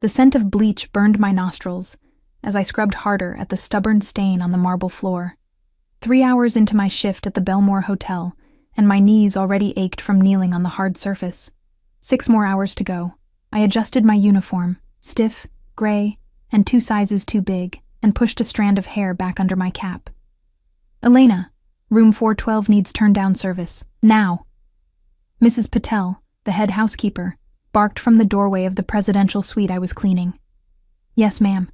The scent of bleach burned my nostrils as I scrubbed harder at the stubborn stain on the marble floor. 3 hours into my shift at the Belmore Hotel, and my knees already ached from kneeling on the hard surface. 6 more hours to go. I adjusted my uniform, stiff, gray, and 2 sizes too big, and pushed a strand of hair back under my cap. "Elena, room 412 needs turn-down service. Now." Mrs. Patel, the head housekeeper, barked from the doorway of the presidential suite I was cleaning. "Yes, ma'am."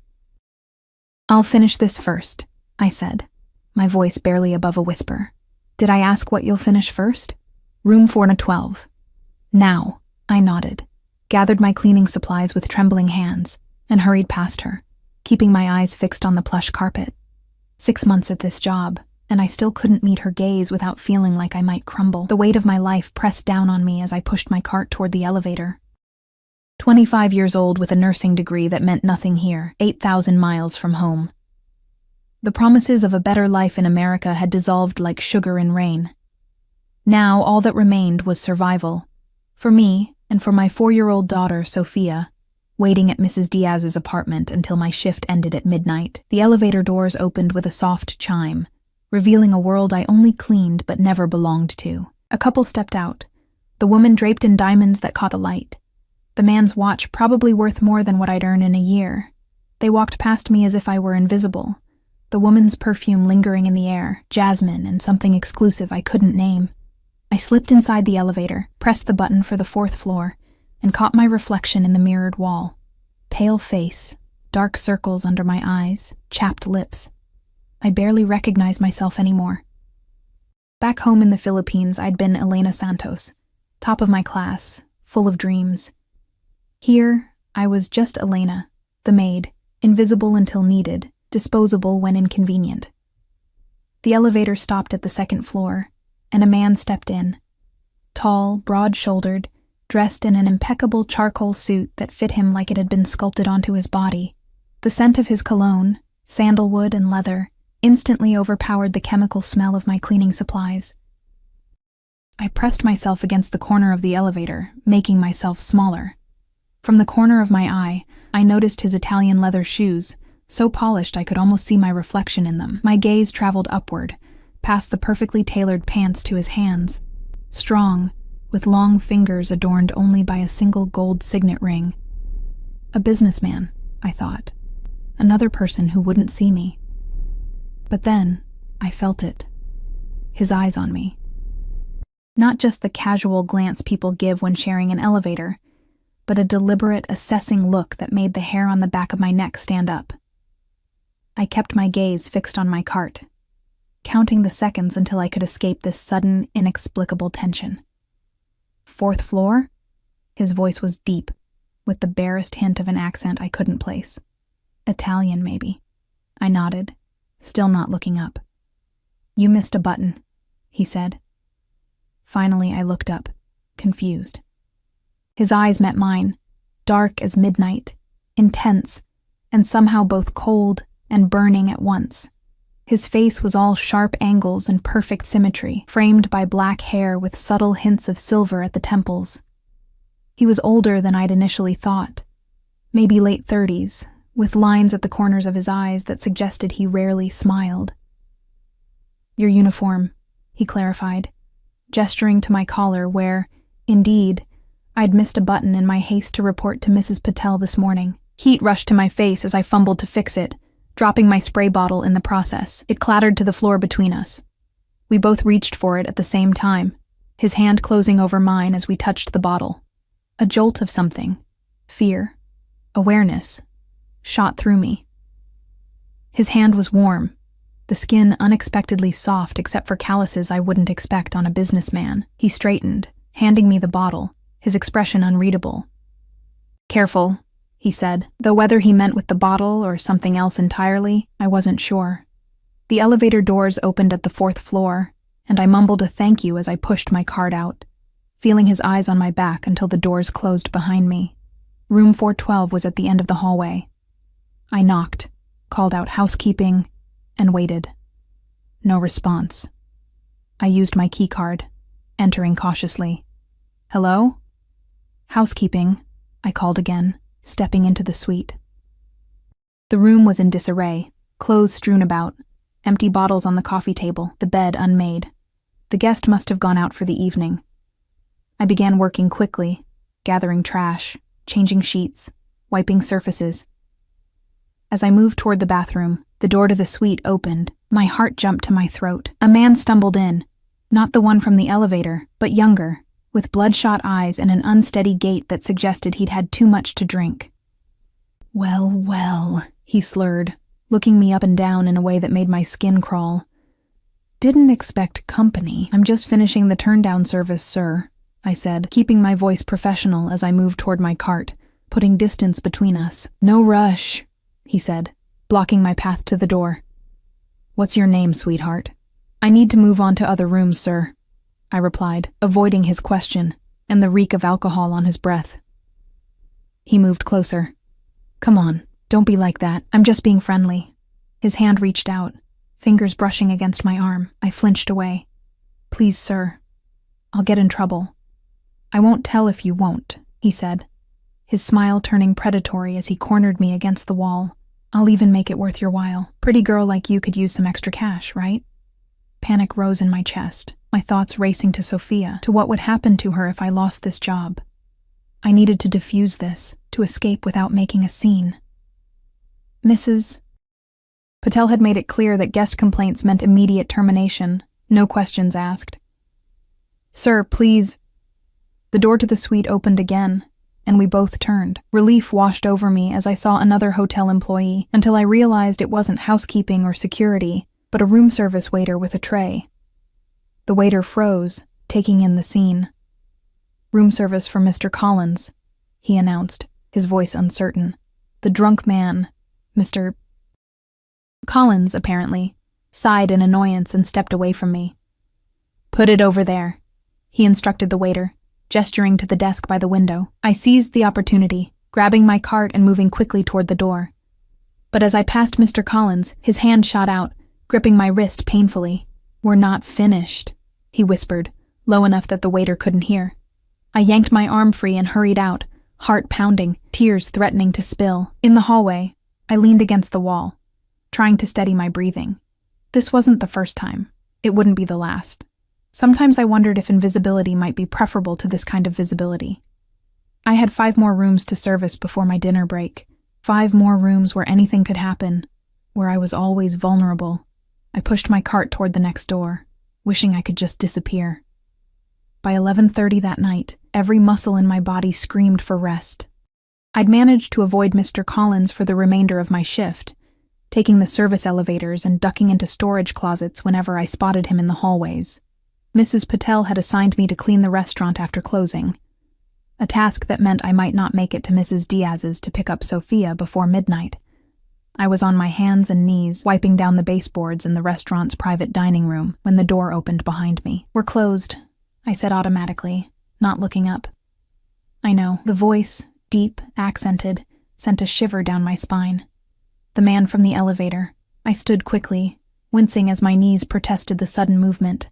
"I'll finish this first," I said, my voice barely above a whisper. "Did I ask what you'll finish first?" "Room 412. Now," I nodded, gathered my cleaning supplies with trembling hands, and hurried past her, keeping my eyes fixed on the plush carpet. 6 months at this job, and I still couldn't meet her gaze without feeling like I might crumble. The weight of my life pressed down on me as I pushed my cart toward the elevator. 25 years old with a nursing degree that meant nothing here, 8,000 miles from home. The promises of a better life in America had dissolved like sugar in rain. Now all that remained was survival. For me, and for my 4-year-old daughter, Sophia, waiting at Mrs. Diaz's apartment until my shift ended at midnight. The elevator doors opened with a soft chime, revealing a world I only cleaned but never belonged to. A couple stepped out, the woman draped in diamonds that caught the light. The man's watch probably worth more than what I'd earn in a year. They walked past me as if I were invisible, the woman's perfume lingering in the air, jasmine and something exclusive I couldn't name. I slipped inside the elevator, pressed the button for the 4th floor, and caught my reflection in the mirrored wall. Pale face, dark circles under my eyes, chapped lips. I barely recognized myself anymore. Back home in the Philippines, I'd been Elena Santos, top of my class, full of dreams. Here, I was just Elena, the maid, invisible until needed, disposable when inconvenient. The elevator stopped at the 2nd floor, and a man stepped in. Tall, broad-shouldered, dressed in an impeccable charcoal suit that fit him like it had been sculpted onto his body. The scent of his cologne, sandalwood and leather, instantly overpowered the chemical smell of my cleaning supplies. I pressed myself against the corner of the elevator, making myself smaller. From the corner of my eye, I noticed his Italian leather shoes, so polished I could almost see my reflection in them. My gaze traveled upward, past the perfectly tailored pants to his hands. Strong, with long fingers adorned only by a single gold signet ring. A businessman, I thought. Another person who wouldn't see me. But then, I felt it. His eyes on me. Not just the casual glance people give when sharing an elevator, but a deliberate, assessing look that made the hair on the back of my neck stand up. I kept my gaze fixed on my cart, counting the seconds until I could escape this sudden, inexplicable tension. 4th floor? His voice was deep, with the barest hint of an accent I couldn't place. Italian, maybe. I nodded, still not looking up. "You missed a button," he said. Finally, I looked up, confused. His eyes met mine, dark as midnight, intense, and somehow both cold and burning at once. His face was all sharp angles and perfect symmetry, framed by black hair with subtle hints of silver at the temples. He was older than I'd initially thought, maybe late 30s, with lines at the corners of his eyes that suggested he rarely smiled. "Your uniform," he clarified, gesturing to my collar where, indeed, I'd missed a button in my haste to report to Mrs. Patel this morning. Heat rushed to my face as I fumbled to fix it, dropping my spray bottle in the process. It clattered to the floor between us. We both reached for it at the same time, his hand closing over mine as we touched the bottle. A jolt of something, fear, awareness, shot through me. His hand was warm, the skin unexpectedly soft except for calluses I wouldn't expect on a businessman. He straightened, handing me the bottle, his expression unreadable. "Careful," he said, though whether he meant with the bottle or something else entirely, I wasn't sure. The elevator doors opened at the 4th floor, and I mumbled a thank you as I pushed my cart out, feeling his eyes on my back until the doors closed behind me. Room 412 was at the end of the hallway. I knocked, called out housekeeping, and waited. No response. I used my key card, entering cautiously. "Hello?" "Housekeeping," I called again, stepping into the suite. The room was in disarray, clothes strewn about, empty bottles on the coffee table, the bed unmade. The guest must have gone out for the evening. I began working quickly, gathering trash, changing sheets, wiping surfaces. As I moved toward the bathroom, the door to the suite opened. My heart jumped to my throat. A man stumbled in, not the one from the elevator, but younger, with bloodshot eyes and an unsteady gait that suggested he'd had too much to drink. Well, he slurred, looking me up and down in a way that made my skin crawl. Didn't expect company. I'm just finishing the turn-down service, sir, I said, keeping my voice professional as I moved toward my cart, putting distance between us. No rush, he said, blocking my path to the door. What's your name, sweetheart? I need to move on to other rooms, sir, I replied, avoiding his question and the reek of alcohol on his breath. He moved closer. Come on, don't be like that. I'm just being friendly. His hand reached out, fingers brushing against my arm. I flinched away. Please, sir. I'll get in trouble. I won't tell if you won't, he said, his smile turning predatory as he cornered me against the wall. I'll even make it worth your while. Pretty girl like you could use some extra cash, right? Panic rose in my chest, my thoughts racing to Sophia, to what would happen to her if I lost this job. I needed to defuse this, to escape without making a scene. Mrs. Patel had made it clear that guest complaints meant immediate termination, no questions asked. Sir, please. The door to the suite opened again, and we both turned. Relief washed over me as I saw another hotel employee, until I realized it wasn't housekeeping or security, but a room service waiter with a tray. The waiter froze, taking in the scene. Room service for Mr. Collins, he announced, his voice uncertain. The drunk man, Mr. Collins, apparently, sighed in annoyance and stepped away from me. Put it over there, he instructed the waiter, gesturing to the desk by the window. I seized the opportunity, grabbing my cart and moving quickly toward the door. But as I passed Mr. Collins, his hand shot out, gripping my wrist painfully. We're not finished, he whispered, low enough that the waiter couldn't hear. I yanked my arm free and hurried out, heart pounding, tears threatening to spill. In the hallway, I leaned against the wall, trying to steady my breathing. This wasn't the first time. It wouldn't be the last. Sometimes I wondered if invisibility might be preferable to this kind of visibility. I had 5 more rooms to service before my dinner break. 5 more rooms where anything could happen, where I was always vulnerable. I pushed my cart toward the next door, wishing I could just disappear. By 11:30 that night, every muscle in my body screamed for rest. I'd managed to avoid Mr. Collins for the remainder of my shift, taking the service elevators and ducking into storage closets whenever I spotted him in the hallways. Mrs. Patel had assigned me to clean the restaurant after closing, a task that meant I might not make it to Mrs. Diaz's to pick up Sophia before midnight. I was on my hands and knees, wiping down the baseboards in the restaurant's private dining room when the door opened behind me. We're closed, I said automatically, not looking up. I know, the voice, deep, accented, sent a shiver down my spine. The man from the elevator. I stood quickly, wincing as my knees protested the sudden movement.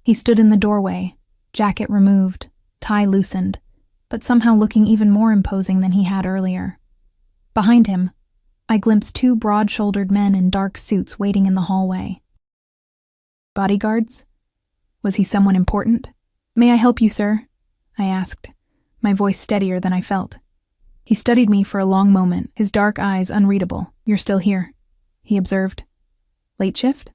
He stood in the doorway, jacket removed, tie loosened, but somehow looking even more imposing than he had earlier. Behind him, I glimpsed 2 broad-shouldered men in dark suits waiting in the hallway. Bodyguards? Was he someone important? May I help you, sir? I asked, my voice steadier than I felt. He studied me for a long moment, his dark eyes unreadable. You're still here, he observed. Late shift?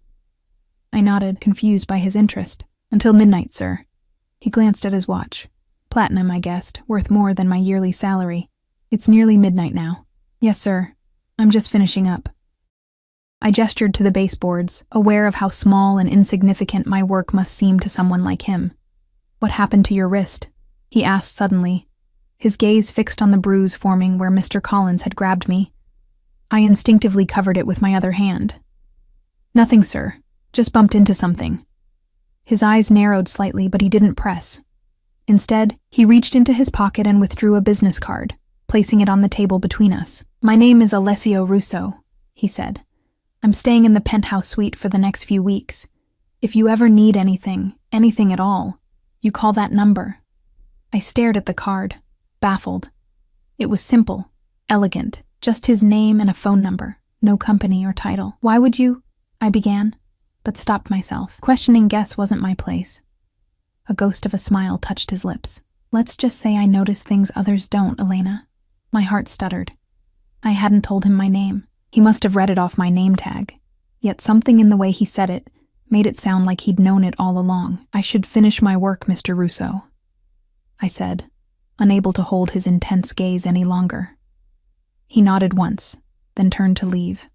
I nodded, confused by his interest. Until midnight, sir. He glanced at his watch. Platinum, I guessed, worth more than my yearly salary. It's nearly midnight now. Yes, sir. I'm just finishing up. I gestured to the baseboards, aware of how small and insignificant my work must seem to someone like him. What happened to your wrist? He asked suddenly, his gaze fixed on the bruise forming where Mr. Collins had grabbed me. I instinctively covered it with my other hand. Nothing, sir. Just bumped into something. His eyes narrowed slightly, but he didn't press. Instead, he reached into his pocket and withdrew a business card, placing it on the table between us. My name is Alessio Russo, he said. I'm staying in the penthouse suite for the next few weeks. If you ever need anything at all, you call that number. I stared at the card, baffled. It was simple, elegant, just his name and a phone number, no company or title. "Why would you?" I began, but stopped myself. Questioning guess wasn't my place. A ghost of a smile touched his lips. "Let's just say I notice things others don't, Elena." My heart stuttered. I hadn't told him my name. He must have read it off my name tag. Yet something in the way he said it made it sound like he'd known it all along. "I should finish my work, Mr. Russo," I said, unable to hold his intense gaze any longer. He nodded once, then turned to leave.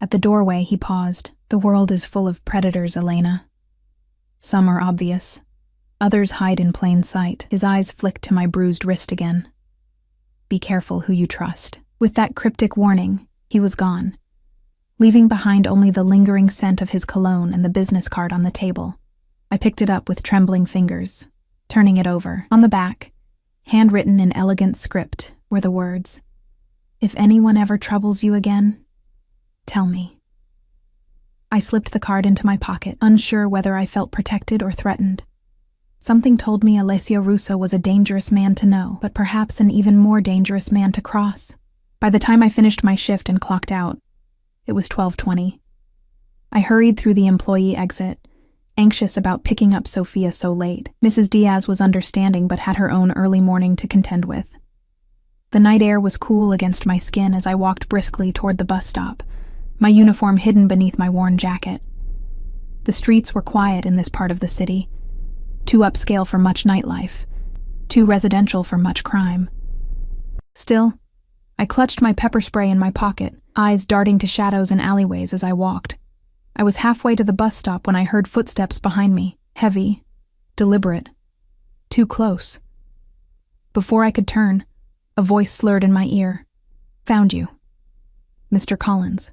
At the doorway, he paused. "The world is full of predators, Elena. Some are obvious. Others hide in plain sight." His eyes flicked to my bruised wrist again. "Be careful who you trust." With that cryptic warning, he was gone, leaving behind only the lingering scent of his cologne and the business card on the table. I picked it up with trembling fingers, turning it over. On the back, handwritten in elegant script, were the words, "If anyone ever troubles you again, tell me." I slipped the card into my pocket, unsure whether I felt protected or threatened. Something told me Alessio Russo was a dangerous man to know, but perhaps an even more dangerous man to cross. By the time I finished my shift and clocked out, it was 12:20. I hurried through the employee exit, anxious about picking up Sophia so late. Mrs. Diaz was understanding but had her own early morning to contend with. The night air was cool against my skin as I walked briskly toward the bus stop, my uniform hidden beneath my worn jacket. The streets were quiet in this part of the city, too upscale for much nightlife, too residential for much crime. Still, I clutched my pepper spray in my pocket, eyes darting to shadows and alleyways as I walked. I was halfway to the bus stop when I heard footsteps behind me, heavy, deliberate, too close. Before I could turn, a voice slurred in my ear. "Found you. Mr. Collins."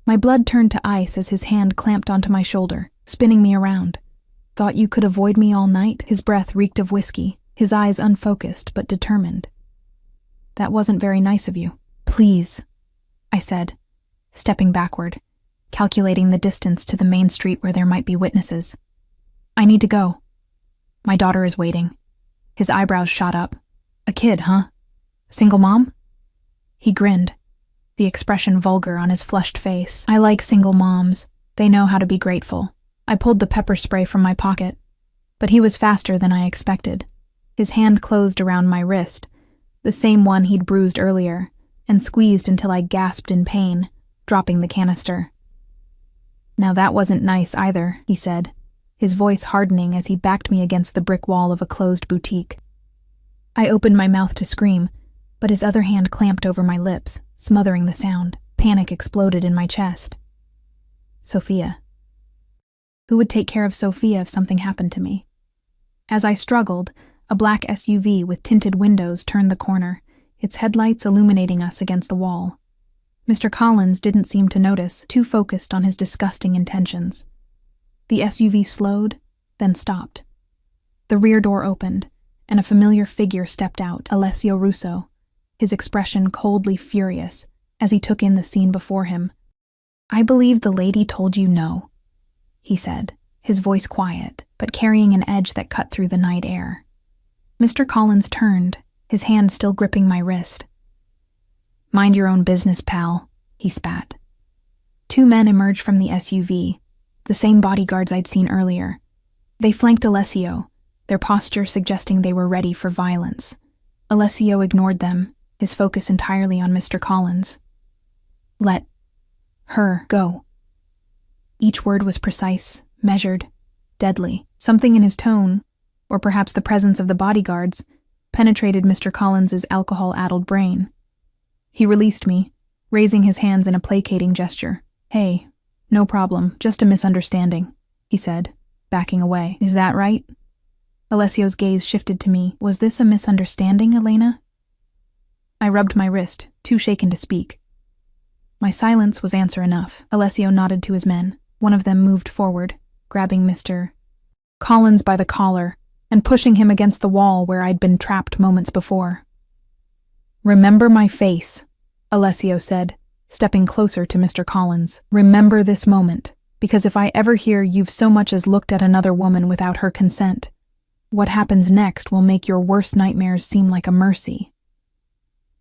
My blood turned to ice as his hand clamped onto my shoulder, spinning me around. "Thought you could avoid me all night?" His breath reeked of whiskey, his eyes unfocused but determined. "That wasn't very nice of you." "Please," I said, stepping backward, calculating the distance to the main street where there might be witnesses. "I need to go. My daughter is waiting." His eyebrows shot up. "A kid, huh? Single mom?" He grinned, the expression vulgar on his flushed face. "I like single moms. They know how to be grateful." I pulled the pepper spray from my pocket, but he was faster than I expected. His hand closed around my wrist, the same one he'd bruised earlier, and squeezed until I gasped in pain, dropping the canister. "Now that wasn't nice either," he said, his voice hardening as he backed me against the brick wall of a closed boutique. I opened my mouth to scream, but his other hand clamped over my lips, smothering the sound. Panic exploded in my chest. Sophia. Who would take care of Sophia if something happened to me? As I struggled, a black SUV with tinted windows turned the corner, its headlights illuminating us against the wall. Mr. Collins didn't seem to notice, too focused on his disgusting intentions. The SUV slowed, then stopped. The rear door opened, and a familiar figure stepped out, Alessio Russo, his expression coldly furious as he took in the scene before him. "I believe the lady told you no," he said, his voice quiet, but carrying an edge that cut through the night air. Mr. Collins turned, his hand still gripping my wrist. "Mind your own business, pal," he spat. Two men emerged from the SUV, the same bodyguards I'd seen earlier. They flanked Alessio, their posture suggesting they were ready for violence. Alessio ignored them, his focus entirely on Mr. Collins. "Let her go." Each word was precise, measured, deadly. Something in his tone, or perhaps the presence of the bodyguards, penetrated Mr. Collins's alcohol-addled brain. He released me, raising his hands in a placating gesture. "Hey, no problem, just a misunderstanding," he said, backing away. "Is that right?" Alessio's gaze shifted to me. "Was this a misunderstanding, Elena?" I rubbed my wrist, too shaken to speak. My silence was answer enough. Alessio nodded to his men. One of them moved forward, grabbing Mr. Collins by the collar and pushing him against the wall where I'd been trapped moments before. "Remember my face," Alessio said, stepping closer to Mr. Collins. "Remember this moment, because if I ever hear you've so much as looked at another woman without her consent, what happens next will make your worst nightmares seem like a mercy."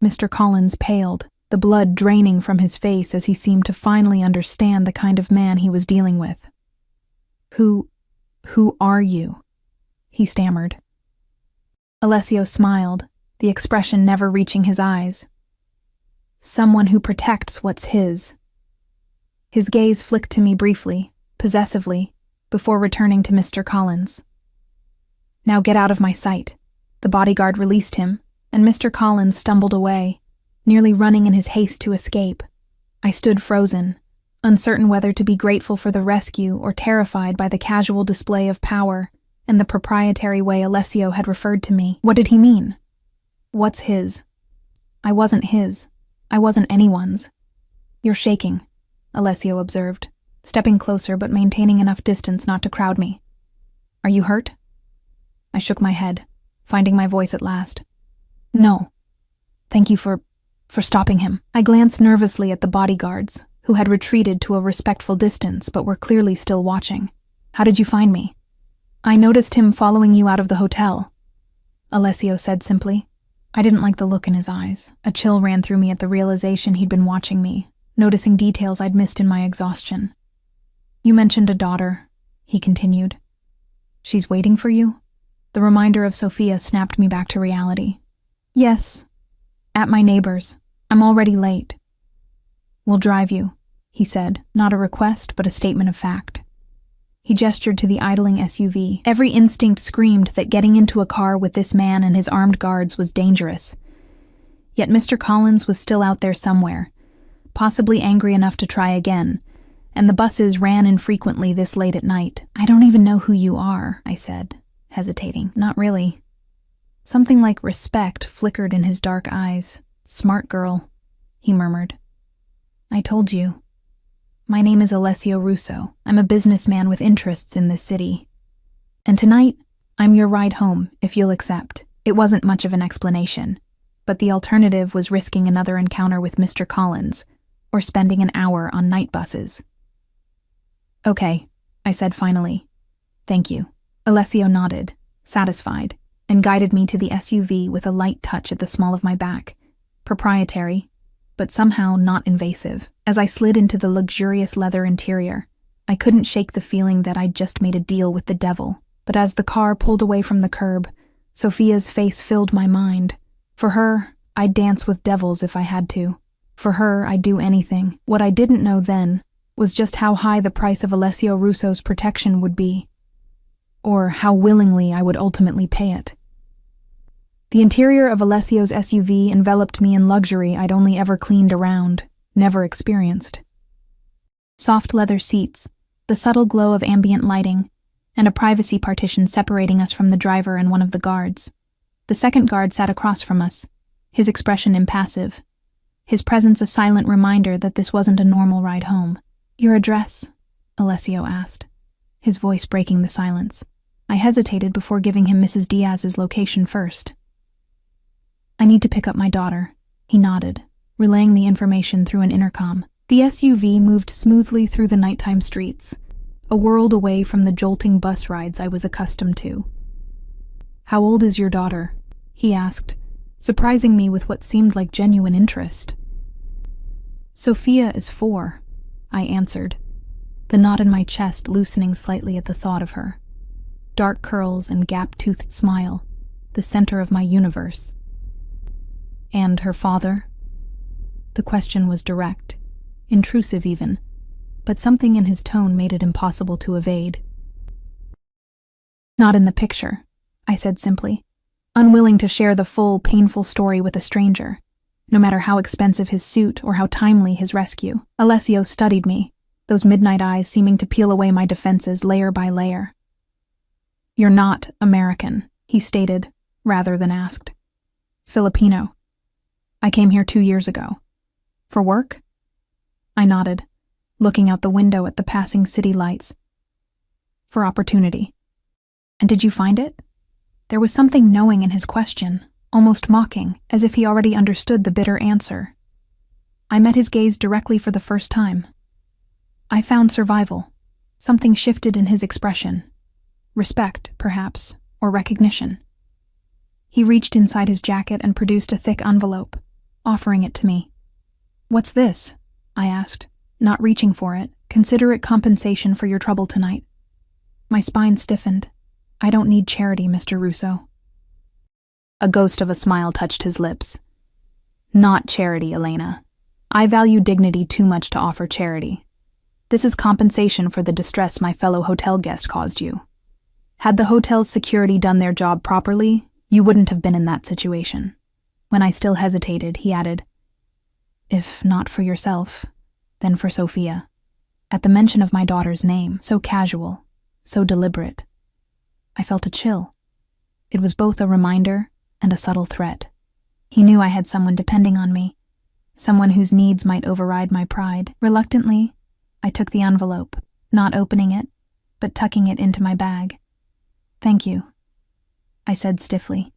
Mr. Collins paled, the blood draining from his face as he seemed to finally understand the kind of man he was dealing with. Who are you?" he stammered. Alessio smiled, the expression never reaching his eyes. "Someone who protects what's his." His gaze flicked to me briefly, possessively, before returning to Mr. Collins. "Now get out of my sight." The bodyguard released him, and Mr. Collins stumbled away, nearly running in his haste to escape. I stood frozen, uncertain whether to be grateful for the rescue or terrified by the casual display of power and the proprietary way Alessio had referred to me. What did he mean? What's his? I wasn't his. I wasn't anyone's. "You're shaking," Alessio observed, stepping closer but maintaining enough distance not to crowd me. "Are you hurt?" I shook my head, finding my voice at last. "No. Thank you for stopping him." I glanced nervously at the bodyguards, who had retreated to a respectful distance but were clearly still watching. "How did you find me?" "I noticed him following you out of the hotel," Alessio said simply. I didn't like the look in his eyes. A chill ran through me at the realization he'd been watching me, noticing details I'd missed in my exhaustion. "You mentioned a daughter," he continued. "She's waiting for you?" The reminder of Sophia snapped me back to reality. "Yes. At my neighbor's. I'm already late." "We'll drive you," he said, not a request but a statement of fact. He gestured to the idling SUV. Every instinct screamed that getting into a car with this man and his armed guards was dangerous. Yet Mr. Collins was still out there somewhere, possibly angry enough to try again, and the buses ran infrequently this late at night. "I don't even know who you are," I said, hesitating. "Not really." Something like respect flickered in his dark eyes. "Smart girl," he murmured. "I told you. My name is Alessio Russo. I'm a businessman with interests in this city. And tonight, I'm your ride home, if you'll accept." It wasn't much of an explanation, but the alternative was risking another encounter with Mr. Collins, or spending an hour on night buses. "Okay," I said finally. "Thank you." Alessio nodded, satisfied, and guided me to the SUV with a light touch at the small of my back. Proprietary, but somehow not invasive. As I slid into the luxurious leather interior, I couldn't shake the feeling that I'd just made a deal with the devil. But as the car pulled away from the curb, Sophia's face filled my mind. For her, I'd dance with devils if I had to. For her, I'd do anything. What I didn't know then was just how high the price of Alessio Russo's protection would be, or how willingly I would ultimately pay it. The interior of Alessio's SUV enveloped me in luxury I'd only ever cleaned around, never experienced. Soft leather seats, the subtle glow of ambient lighting, and a privacy partition separating us from the driver and one of the guards. The second guard sat across from us, his expression impassive, his presence a silent reminder that this wasn't a normal ride home. "Your address?" Alessio asked, his voice breaking the silence. I hesitated before giving him Mrs. Diaz's location first. "I need to pick up my daughter," he nodded, relaying the information through an intercom. The SUV moved smoothly through the nighttime streets, a world away from the jolting bus rides I was accustomed to. "How old is your daughter?" he asked, surprising me with what seemed like genuine interest. "Sophia is 4, I answered, the knot in my chest loosening slightly at the thought of her. Dark curls and gap-toothed smile, the center of my universe. "And her father?" The question was direct, intrusive even, but something in his tone made it impossible to evade. "Not in the picture," I said simply, unwilling to share the full, painful story with a stranger, no matter how expensive his suit or how timely his rescue. Alessio studied me, those midnight eyes seeming to peel away my defenses layer by layer. "You're not American," he stated, rather than asked. "Filipino. I came here 2 years ago. For work?" I nodded, looking out the window at the passing city lights. "For opportunity." "And did you find it?" There was something knowing in his question, almost mocking, as if he already understood the bitter answer. I met his gaze directly for the first time. I found survival. Something shifted in his expression. Respect, perhaps, or recognition. He reached inside his jacket and produced a thick envelope, offering it to me. "What's this?" I asked, not reaching for it. "Consider it compensation for your trouble tonight." My spine stiffened. "I don't need charity, Mr. Russo." A ghost of a smile touched his lips. "Not charity, Elena. I value dignity too much to offer charity. This is compensation for the distress my fellow hotel guest caused you. Had the hotel's security done their job properly, you wouldn't have been in that situation." When I still hesitated, he added, "If not for yourself, then for Sophia." At the mention of my daughter's name, so casual, so deliberate, I felt a chill. It was both a reminder and a subtle threat. He knew I had someone depending on me, someone whose needs might override my pride. Reluctantly, I took the envelope, not opening it, but tucking it into my bag. "Thank you," I said stiffly.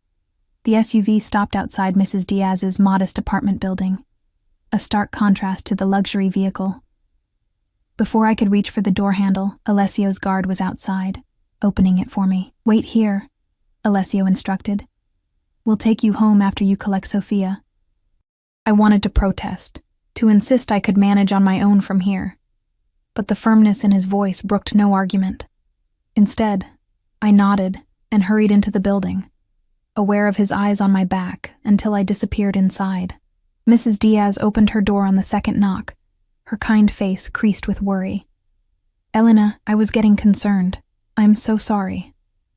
The SUV stopped outside Mrs. Diaz's modest apartment building, a stark contrast to the luxury vehicle. Before I could reach for the door handle, Alessio's guard was outside, opening it for me. "Wait here," Alessio instructed. "We'll take you home after you collect Sophia." I wanted to protest, to insist I could manage on my own from here, but the firmness in his voice brooked no argument. Instead, I nodded and hurried into the building, aware of his eyes on my back until I disappeared inside. Mrs. Diaz opened her door on the second knock, her kind face creased with worry. "Elena, I was getting concerned. I'm so sorry,"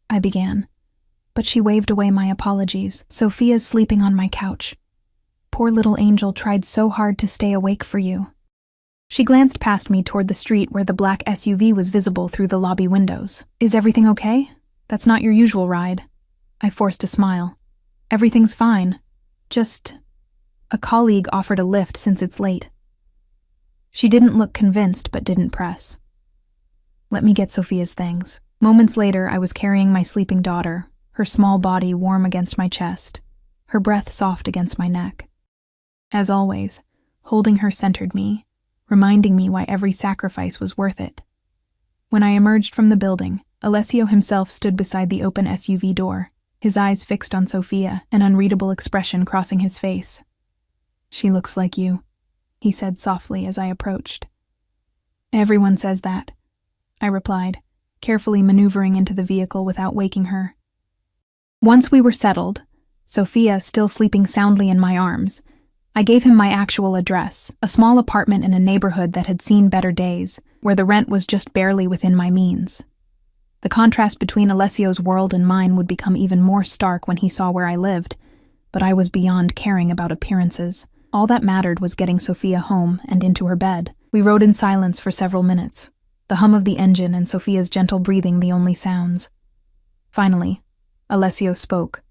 I began, but she waved away my apologies. "Sophia's sleeping on my couch. Poor little angel tried so hard to stay awake for you." She glanced past me toward the street where the black SUV was visible through the lobby windows. "Is everything okay? That's not your usual ride." I forced a smile. "Everything's fine. Just a colleague offered a lift since it's late." She didn't look convinced but didn't press. "Let me get Sophia's things." Moments later, I was carrying my sleeping daughter, her small body warm against my chest, her breath soft against my neck. As always, holding her centered me, reminding me why every sacrifice was worth it. When I emerged from the building, Alessio himself stood beside the open SUV door, his eyes fixed on Sophia, an unreadable expression crossing his face. "She looks like you," he said softly as I approached. "Everyone says that," I replied, carefully maneuvering into the vehicle without waking her. Once we were settled, Sophia still sleeping soundly in my arms, I gave him my actual address, a small apartment in a neighborhood that had seen better days, where the rent was just barely within my means. The contrast between Alessio's world and mine would become even more stark when he saw where I lived, but I was beyond caring about appearances. All that mattered was getting Sophia home and into her bed. We rode in silence for several minutes, the hum of the engine and Sophia's gentle breathing the only sounds. Finally, Alessio spoke,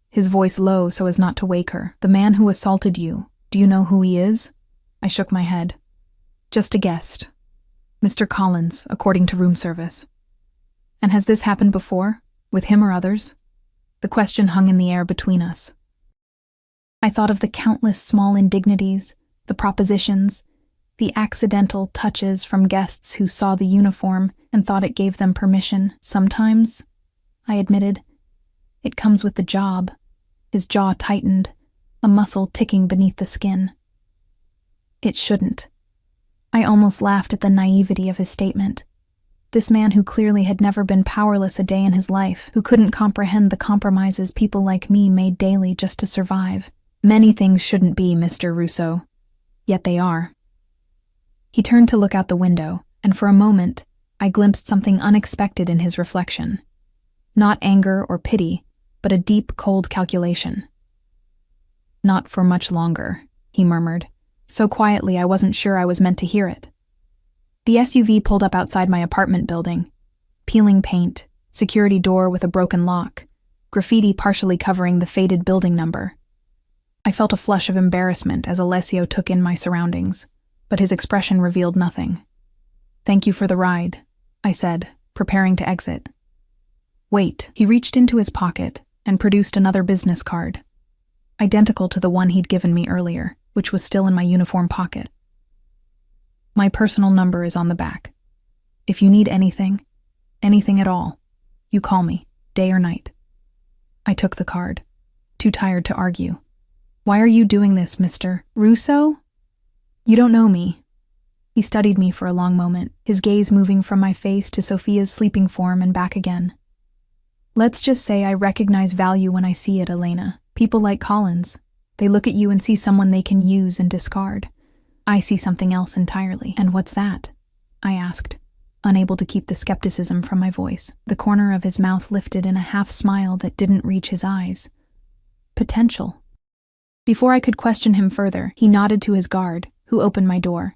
his voice low so as not to wake her. "The man who assaulted you, do you know who he is?" I shook my head. "Just a guest. Mr. Collins, according to room service." "And has this happened before, with him or others?" The question hung in the air between us. I thought of the countless small indignities, the propositions, the accidental touches from guests who saw the uniform and thought it gave them permission. "Sometimes," I admitted, "it comes with the job." His jaw tightened, a muscle ticking beneath the skin. "It shouldn't." I almost laughed at the naivety of his statement. This man who clearly had never been powerless a day in his life, who couldn't comprehend the compromises people like me made daily just to survive. "Many things shouldn't be, Mr. Russo. Yet they are." He turned to look out the window, and for a moment, I glimpsed something unexpected in his reflection. Not anger or pity, but a deep, cold calculation. "Not for much longer," he murmured, so quietly I wasn't sure I was meant to hear it. The SUV pulled up outside my apartment building. Peeling paint, security door with a broken lock, graffiti partially covering the faded building number. I felt a flush of embarrassment as Alessio took in my surroundings, but his expression revealed nothing. "Thank you for the ride," I said, preparing to exit. "Wait." He reached into his pocket and produced another business card, identical to the one he'd given me earlier, which was still in my uniform pocket. "My personal number is on the back. If you need anything at all, you call me, day or night." I took the card, too tired to argue. Why are you doing this, Mr. Russo? You don't know me. He studied me for a long moment, his gaze moving from my face to Sophia's sleeping form and back again. Let's just say I recognize value when I see it, Elena. People like Collins. They look at you and see someone they can use and discard. I see something else entirely. And what's that? I asked, unable to keep the skepticism from my voice. The corner of his mouth lifted in a half-smile that didn't reach his eyes. Potential. Before I could question him further, he nodded to his guard, who opened my door.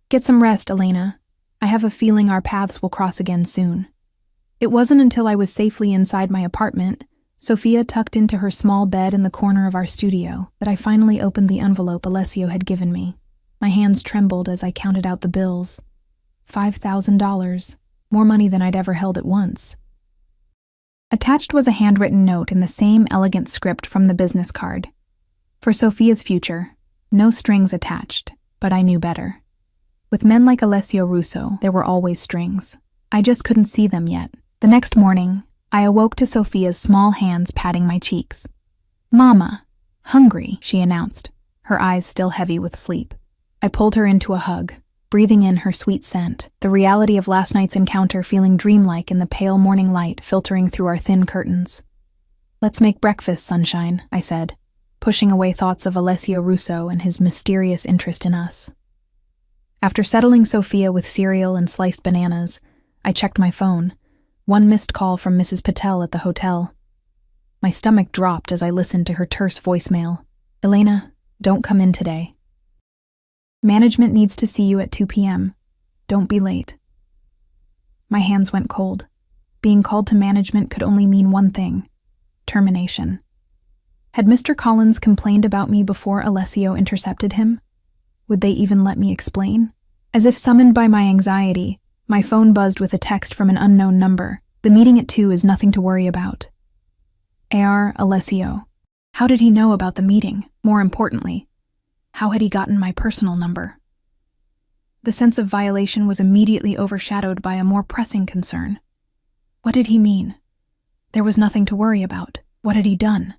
Get some rest, Elena. I have a feeling our paths will cross again soon. It wasn't until I was safely inside my apartment, Sophia tucked into her small bed in the corner of our studio, that I finally opened the envelope Alessio had given me. My hands trembled as I counted out the bills. $5,000, more money than I'd ever held at once. Attached was a handwritten note in the same elegant script from the business card. For Sophia's future, no strings attached, but I knew better. With men like Alessio Russo, there were always strings. I just couldn't see them yet. The next morning, I awoke to Sophia's small hands patting my cheeks. Mama, hungry, she announced, her eyes still heavy with sleep. I pulled her into a hug, breathing in her sweet scent, the reality of last night's encounter feeling dreamlike in the pale morning light filtering through our thin curtains. Let's make breakfast, sunshine, I said, pushing away thoughts of Alessio Russo and his mysterious interest in us. After settling Sophia with cereal and sliced bananas, I checked my phone. One missed call from Mrs. Patel at the hotel. My stomach dropped as I listened to her terse voicemail. Elena, don't come in today. Management needs to see you at 2 p.m. Don't be late. My hands went cold. Being called to management could only mean one thing: termination. Had Mr. Collins complained about me before Alessio intercepted him? Would they even let me explain? As if summoned by my anxiety, my phone buzzed with a text from an unknown number. The meeting at 2 is nothing to worry about. A.R. Alessio. How did he know about the meeting? More importantly, how had he gotten my personal number? The sense of violation was immediately overshadowed by a more pressing concern. What did he mean? There was nothing to worry about. What had he done?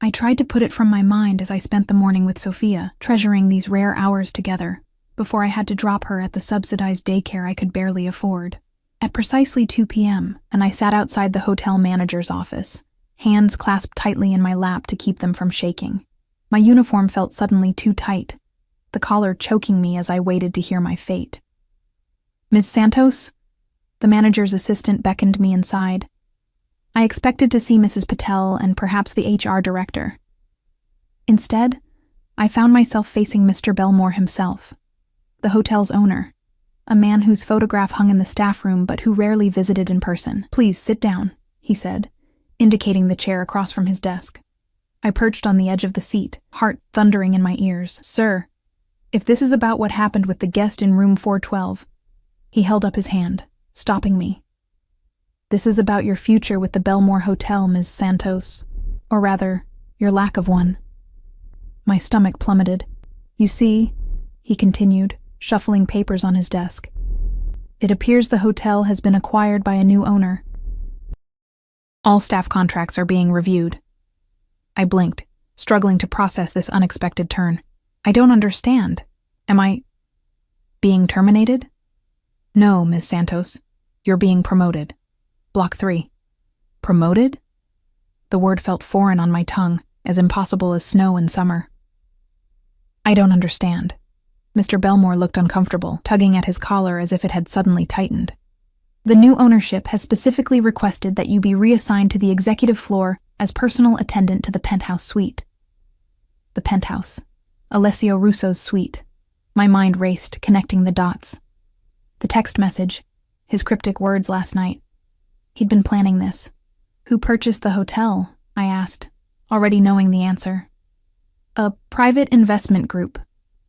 I tried to put it from my mind as I spent the morning with Sophia, treasuring these rare hours together, before I had to drop her at the subsidized daycare I could barely afford. At precisely 2 p.m., and I sat outside the hotel manager's office, hands clasped tightly in my lap to keep them from shaking. My uniform felt suddenly too tight, the collar choking me as I waited to hear my fate. Ms. Santos? The manager's assistant beckoned me inside. I expected to see Mrs. Patel and perhaps the HR director. Instead, I found myself facing Mr. Belmore himself, the hotel's owner, a man whose photograph hung in the staff room but who rarely visited in person. Please sit down, he said, indicating the chair across from his desk. I perched on the edge of the seat, heart thundering in my ears. Sir, if this is about what happened with the guest in room 412, he held up his hand, stopping me. This is about your future with the Belmore Hotel, Ms. Santos. Or rather, your lack of one. My stomach plummeted. You see, he continued, shuffling papers on his desk. It appears the hotel has been acquired by a new owner. All staff contracts are being reviewed. I blinked, struggling to process this unexpected turn. I don't understand. Am I being terminated? No, Ms. Santos. You're being promoted. Block 3. Promoted? The word felt foreign on my tongue, as impossible as snow in summer. I don't understand. Mr. Belmore looked uncomfortable, tugging at his collar as if it had suddenly tightened. The new ownership has specifically requested that you be reassigned to the executive floor as personal attendant to the penthouse suite. The penthouse. Alessio Russo's suite. My mind raced, connecting the dots. The text message, his cryptic words last night. He'd been planning this. Who purchased the hotel? I asked, already knowing the answer. A private investment group,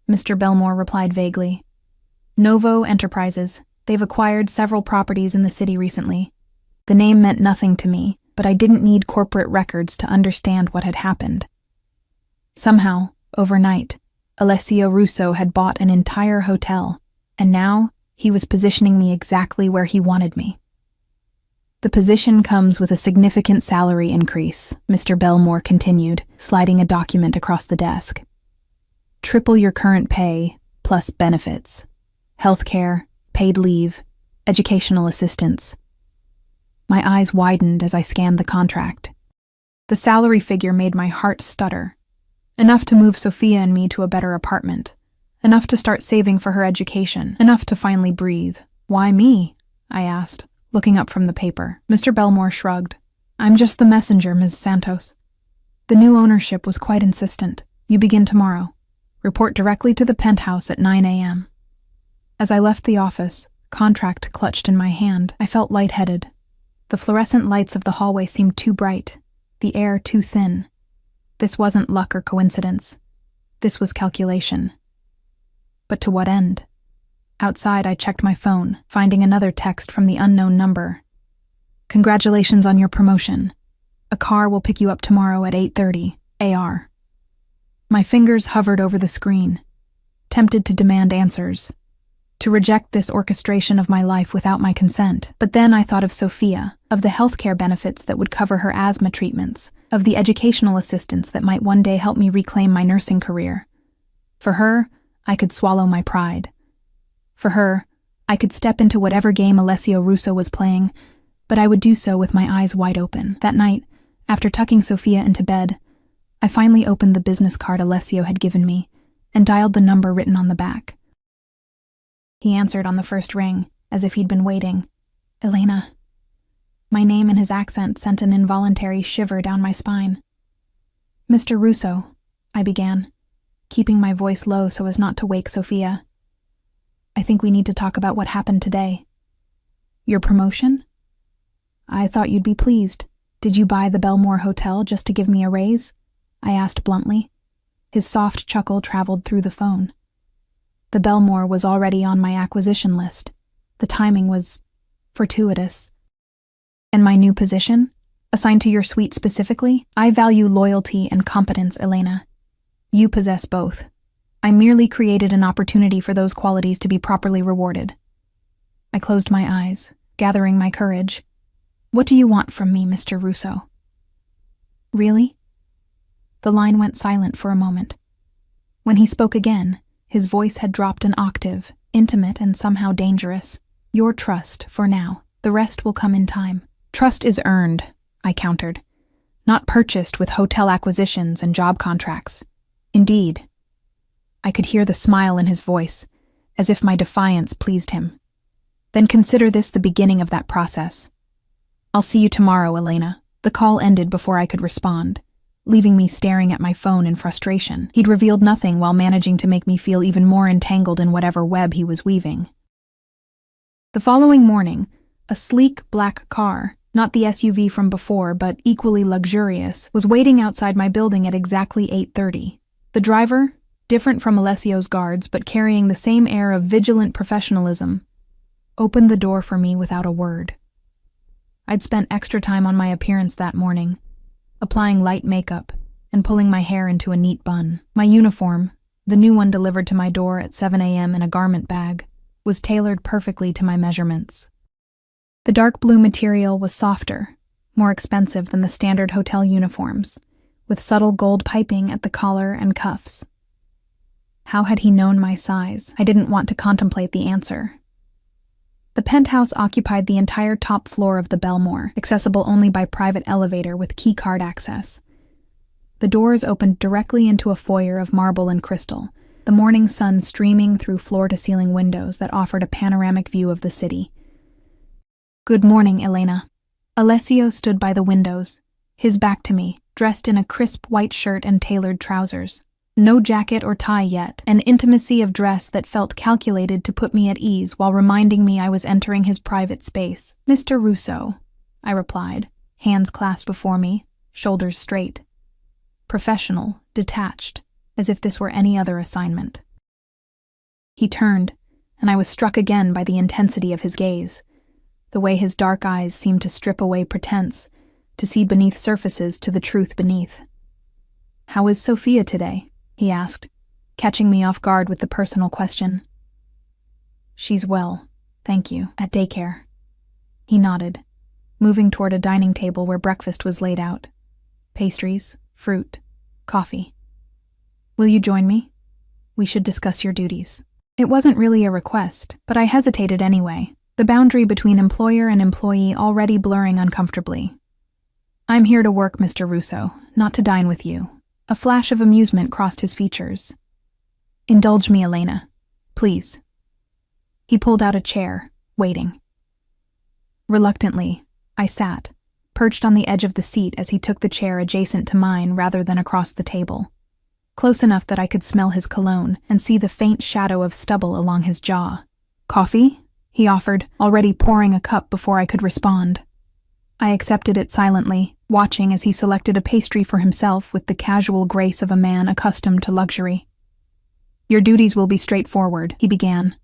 Mr. Belmore replied vaguely. Novo Enterprises. They've acquired several properties in the city recently. The name meant nothing to me, but I didn't need corporate records to understand what had happened. Somehow, overnight, Alessio Russo had bought an entire hotel, and now he was positioning me exactly where he wanted me. The position comes with a significant salary increase, Mr. Belmore continued, sliding a document across the desk. Triple your current pay, plus benefits. Healthcare, paid leave, educational assistance. My eyes widened as I scanned the contract. The salary figure made my heart stutter. Enough to move Sophia and me to a better apartment. Enough to start saving for her education. Enough to finally breathe. Why me? I asked, looking up from the paper. Mr. Belmore shrugged. I'm just the messenger, Ms. Santos. The new ownership was quite insistent. You begin tomorrow. Report directly to the penthouse at 9 a.m. As I left the office, contract clutched in my hand, I felt lightheaded. The fluorescent lights of the hallway seemed too bright, the air too thin. This wasn't luck or coincidence. This was calculation. But to what end? Outside, I checked my phone, finding another text from the unknown number. Congratulations on your promotion. A car will pick you up tomorrow at 8:30 AR. My fingers hovered over the screen, tempted to demand answers, to reject this orchestration of my life without my consent. But then I thought of Sophia, of the healthcare benefits that would cover her asthma treatments, of the educational assistance that might one day help me reclaim my nursing career. For her, I could swallow my pride. For her, I could step into whatever game Alessio Russo was playing, but I would do so with my eyes wide open. That night, after tucking Sophia into bed, I finally opened the business card Alessio had given me and dialed the number written on the back. He answered on the first ring, as if he'd been waiting. Elena. My name and his accent sent an involuntary shiver down my spine. Mr. Russo, I began, keeping my voice low so as not to wake Sophia. I think we need to talk about what happened today. Your promotion? I thought you'd be pleased. Did you buy the Belmore Hotel just to give me a raise? I asked bluntly. His soft chuckle traveled through the phone. The Belmore was already on my acquisition list. The timing was fortuitous. And my new position? Assigned to your suite specifically? I value loyalty and competence, Elena. You possess both. I merely created an opportunity for those qualities to be properly rewarded. I closed my eyes, gathering my courage. What do you want from me, Mr. Russo? Really? The line went silent for a moment. When he spoke again, his voice had dropped an octave, intimate and somehow dangerous. Your trust, for now. The rest will come in time. Trust is earned, I countered, not purchased with hotel acquisitions and job contracts. Indeed. I could hear the smile in his voice, as if my defiance pleased him. Then consider this the beginning of that process. I'll see you tomorrow, Elena. The call ended before I could respond, leaving me staring at my phone in frustration. He'd revealed nothing while managing to make me feel even more entangled in whatever web he was weaving. The following morning, a sleek black car, not the SUV from before but equally luxurious, was waiting outside my building at exactly 8:30. The driver, different from Alessio's guards but carrying the same air of vigilant professionalism, opened the door for me without a word. I'd spent extra time on my appearance that morning, applying light makeup and pulling my hair into a neat bun. My uniform, the new one delivered to my door at 7 a.m. in a garment bag, was tailored perfectly to my measurements. The dark blue material was softer, more expensive than the standard hotel uniforms, with subtle gold piping at the collar and cuffs. How had he known my size? I didn't want to contemplate the answer. The penthouse occupied the entire top floor of the Belmore, accessible only by private elevator with keycard access. The doors opened directly into a foyer of marble and crystal, the morning sun streaming through floor-to-ceiling windows that offered a panoramic view of the city. Good morning, Elena. Alessio stood by the windows, his back to me, dressed in a crisp white shirt and tailored trousers. No jacket or tie yet, an intimacy of dress that felt calculated to put me at ease while reminding me I was entering his private space. Mr. Russo, I replied, hands clasped before me, shoulders straight. Professional, detached, as if this were any other assignment. He turned, and I was struck again by the intensity of his gaze, the way his dark eyes seemed to strip away pretense, to see beneath surfaces to the truth beneath. How is Sophia today? He asked, catching me off guard with the personal question. She's well, thank you, at daycare. He nodded. moving toward a dining table where breakfast was laid out. Pastries, fruit, coffee. Will you join me? We should discuss your duties. It wasn't really a request, but I hesitated anyway, the boundary between employer and employee already blurring uncomfortably. I'm here to work, Mr. Russo, not to dine with you. A flash of amusement crossed his features. Indulge me, Elena. Please. He pulled out a chair, waiting. Reluctantly, I sat, perched on the edge of the seat as he took the chair adjacent to mine rather than across the table, close enough that I could smell his cologne and see the faint shadow of stubble along his jaw. Coffee? He offered, already pouring a cup before I could respond. I accepted it silently, watching as he selected a pastry for himself with the casual grace of a man accustomed to luxury. Your duties will be straightforward, he began.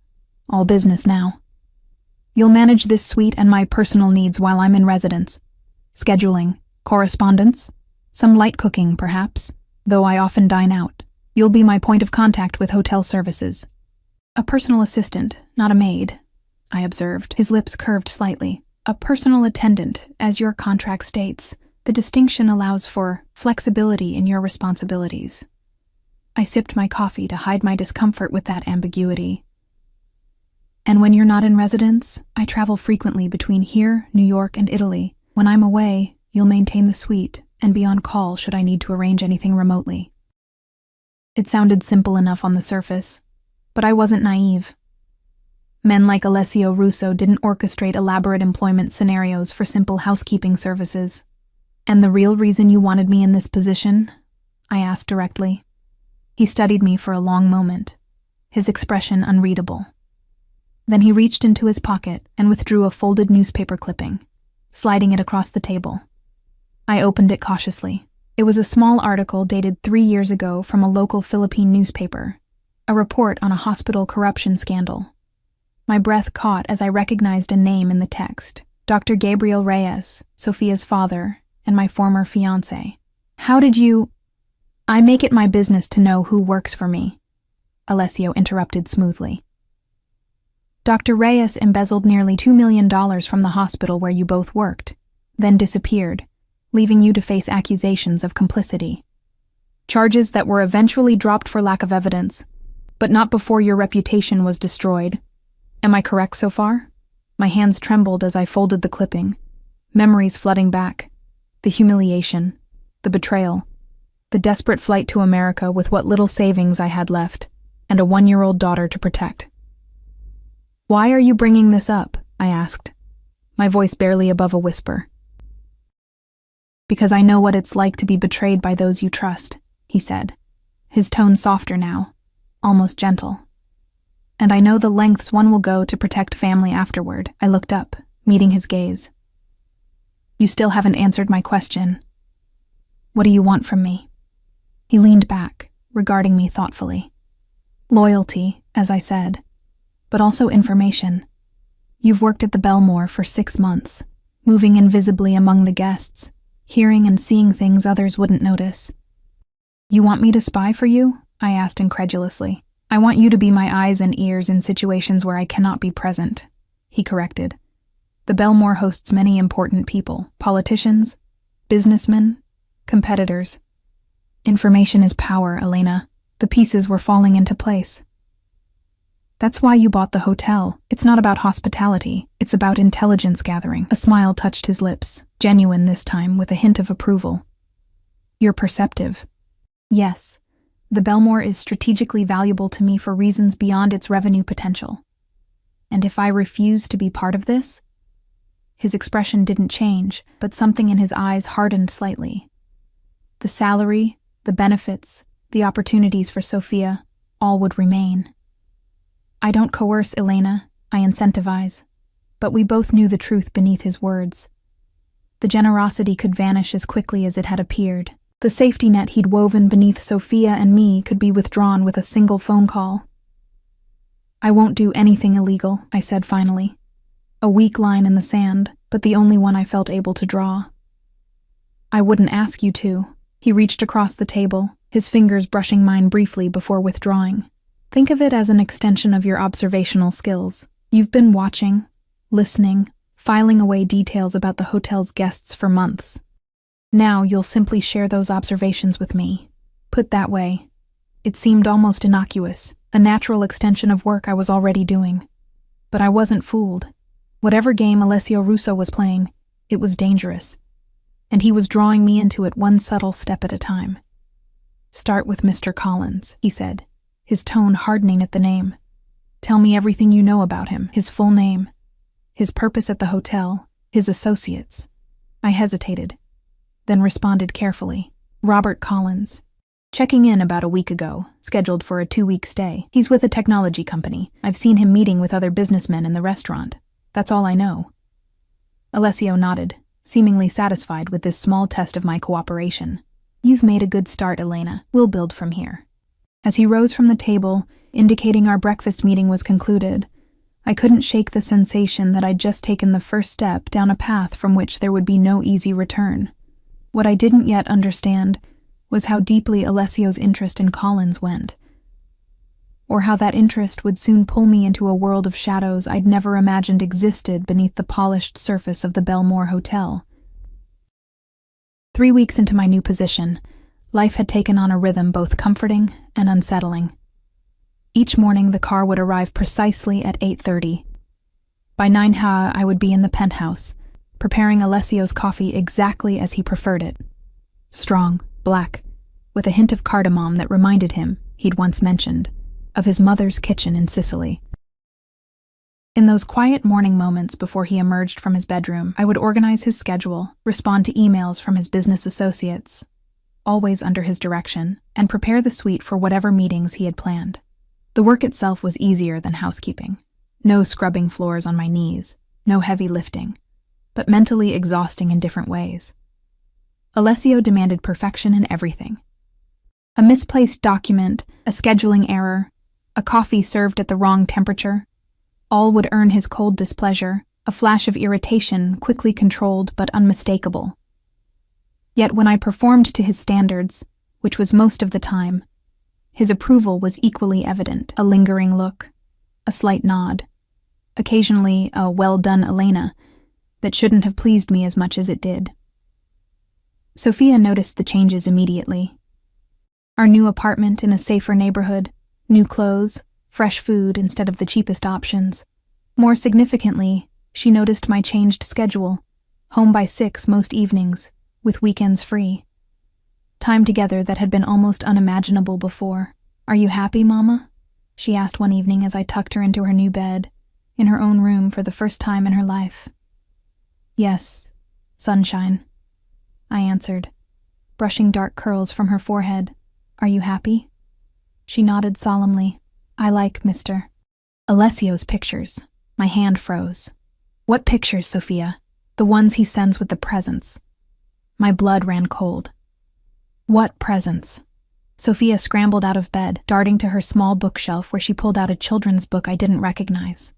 All business now. You'll manage this suite and my personal needs while I'm in residence. Scheduling, correspondence, some light cooking, perhaps, though I often dine out. You'll be my point of contact with hotel services. A personal assistant, not a maid, I observed, his lips curved slightly. A personal attendant, as your contract states. The distinction allows for flexibility in your responsibilities. I sipped my coffee to hide my discomfort with that ambiguity. And when you're not in residence, I travel frequently between here, New York, and Italy. When I'm away, you'll maintain the suite and be on call should I need to arrange anything remotely. It sounded simple enough on the surface, but I wasn't naive. Men like Alessio Russo didn't orchestrate elaborate employment scenarios for simple housekeeping services. And the real reason you wanted me in this position? I asked directly. He studied me for a long moment, his expression unreadable. Then he reached into his pocket and withdrew a folded newspaper clipping, sliding it across the table. I opened it cautiously. It was a small article dated 3 years ago from a local Philippine newspaper, a report on a hospital corruption scandal. My breath caught as I recognized a name in the text, Dr. Gabriel Reyes, Sophia's father, and my former fiancé. How did you... I make it my business to know who works for me, Alessio interrupted smoothly. Dr. Reyes embezzled nearly $2 million from the hospital where you both worked, then disappeared, leaving you to face accusations of complicity. Charges that were eventually dropped for lack of evidence, but not before your reputation was destroyed. Am I correct so far? My hands trembled as I folded the clipping, memories flooding back. The humiliation, the betrayal, the desperate flight to America with what little savings I had left, and a 1-year-old daughter to protect. Why are you bringing this up? I asked, my voice barely above a whisper. Because I know what it's like to be betrayed by those you trust, he said, his tone softer now, almost gentle. And I know the lengths one will go to protect family afterward. I looked up, meeting his gaze. You still haven't answered my question. What do you want from me? He leaned back, regarding me thoughtfully. Loyalty, as I said, but also information. You've worked at the Belmore for 6 months, moving invisibly among the guests, hearing and seeing things others wouldn't notice. You want me to spy for you? I asked incredulously. I want you to be my eyes and ears in situations where I cannot be present, he corrected. The Belmore hosts many important people, politicians, businessmen, competitors. Information is power, Elena. The pieces were falling into place. That's why you bought the hotel. It's not about hospitality, it's about intelligence gathering. A smile touched his lips, genuine this time with a hint of approval. You're perceptive. Yes. The Belmore is strategically valuable to me for reasons beyond its revenue potential. And if I refuse to be part of this? His expression didn't change, but something in his eyes hardened slightly. The salary, the benefits, the opportunities for Sophia, all would remain. I don't coerce Elena, I incentivize, but we both knew the truth beneath his words. The generosity could vanish as quickly as it had appeared. The safety net he'd woven beneath Sophia and me could be withdrawn with a single phone call. I won't do anything illegal, I said finally. A weak line in the sand, but the only one I felt able to draw. I wouldn't ask you to. He reached across the table, his fingers brushing mine briefly before withdrawing. Think of it as an extension of your observational skills. You've been watching, listening, filing away details about the hotel's guests for months. Now you'll simply share those observations with me. Put that way, it seemed almost innocuous, a natural extension of work I was already doing. But I wasn't fooled. Whatever game Alessio Russo was playing, it was dangerous. And he was drawing me into it one subtle step at a time. "Start with Mr. Collins," he said, his tone hardening at the name. "Tell me everything you know about him, his full name, his purpose at the hotel, his associates." I hesitated, then responded carefully. "Robert Collins. Checking in about a week ago, scheduled for a 2-week stay. He's with a technology company. I've seen him meeting with other businessmen in the restaurant. That's all I know." Alessio nodded, seemingly satisfied with this small test of my cooperation. "You've made a good start, Elena. We'll build from here." As he rose from the table, indicating our breakfast meeting was concluded, I couldn't shake the sensation that I'd just taken the first step down a path from which there would be no easy return. What I didn't yet understand was how deeply Alessio's interest in Collins went, or how that interest would soon pull me into a world of shadows I'd never imagined existed beneath the polished surface of the Belmore Hotel. 3 weeks into my new position, life had taken on a rhythm both comforting and unsettling. Each morning the car would arrive precisely at 8:30. By 9:00 I would be in the penthouse, preparing Alessio's coffee exactly as he preferred it. Strong, black, with a hint of cardamom that reminded him, he'd once mentioned, of his mother's kitchen in Sicily. In those quiet morning moments before he emerged from his bedroom, I would organize his schedule, respond to emails from his business associates, always under his direction, and prepare the suite for whatever meetings he had planned. The work itself was easier than housekeeping. No scrubbing floors on my knees, no heavy lifting, but mentally exhausting in different ways. Alessio demanded perfection in everything. A misplaced document, a scheduling error, a coffee served at the wrong temperature, all would earn his cold displeasure, a flash of irritation quickly controlled but unmistakable. Yet when I performed to his standards, which was most of the time, his approval was equally evident, a lingering look, a slight nod, occasionally a "well done, Elena," that shouldn't have pleased me as much as it did. Sophia noticed the changes immediately. Our new apartment in a safer neighborhood, new clothes, fresh food instead of the cheapest options. More significantly, she noticed my changed schedule, home by 6 most evenings, with weekends free. Time together that had been almost unimaginable before. "Are you happy, Mama?" she asked one evening as I tucked her into her new bed, in her own room for the first time in her life. "Yes, sunshine," I answered, brushing dark curls from her forehead. "Are you happy?" She nodded solemnly. "I like Mr. Alessio's pictures." My hand froze. "What pictures, Sophia?" "The ones he sends with the presents." My blood ran cold. "What presents?" Sophia scrambled out of bed, darting to her small bookshelf where she pulled out a children's book I didn't recognize.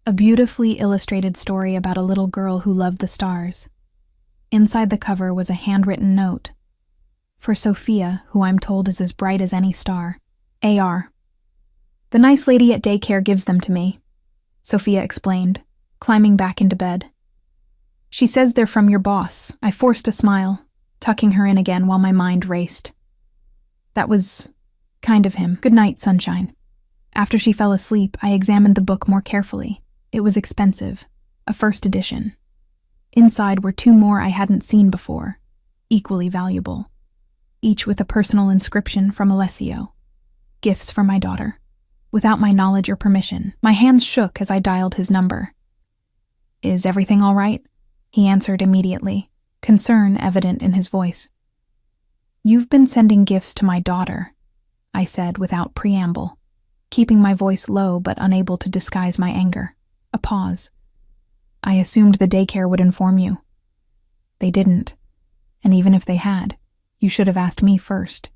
A beautifully illustrated story about a little girl who loved the stars. Inside the cover was a handwritten note. "For Sophia, who I'm told is as bright as any star. A.R." "The nice lady at daycare gives them to me," Sophia explained, climbing back into bed. "She says they're from your boss." I forced a smile, tucking her in again while my mind raced. "That was kind of him. Good night, sunshine." After she fell asleep, I examined the book more carefully. It was expensive, a first edition. Inside were 2 more I hadn't seen before, equally valuable, each with a personal inscription from Alessio. Gifts for my daughter. Without my knowledge or permission, my hands shook as I dialed his number. "Is everything all right?" He answered immediately, concern evident in his voice. "You've been sending gifts to my daughter," I said without preamble, keeping my voice low but unable to disguise my anger. A pause. "I assumed the daycare would inform you." "They didn't. And even if they had, you should have asked me first."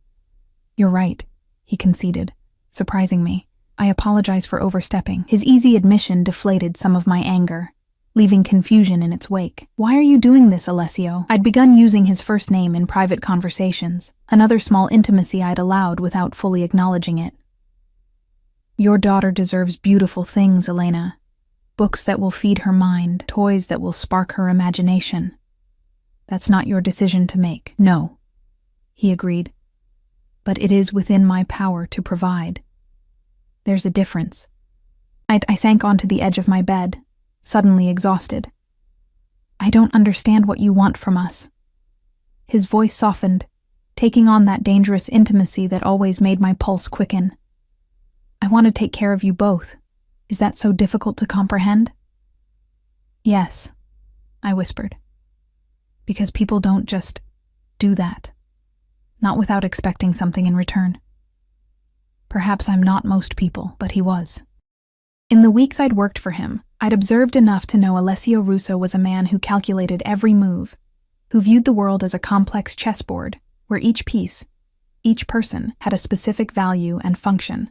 "You're right," he conceded, surprising me. I apologize for overstepping. His easy admission deflated some of my anger, leaving confusion in its wake. "Why are you doing this, Alessio?" I'd begun using his first name in private conversations, another small intimacy I'd allowed without fully acknowledging it. "Your daughter deserves beautiful things, Elena. Books that will feed her mind, toys that will spark her imagination. That's not your decision to make. No, he agreed. But it is within my power to provide. There's a difference. I sank onto the edge of my bed, suddenly exhausted. I don't understand what you want from us. His voice softened, taking on that dangerous intimacy that always made my pulse quicken. I want to take care of you both. Is that so difficult to comprehend? Yes, I whispered. Because people don't just do that. Not without expecting something in return. Perhaps I'm not most people, but he was. In the weeks I'd worked for him, I'd observed enough to know Alessio Russo was a man who calculated every move, who viewed the world as a complex chessboard where each piece, each person, had a specific value and function.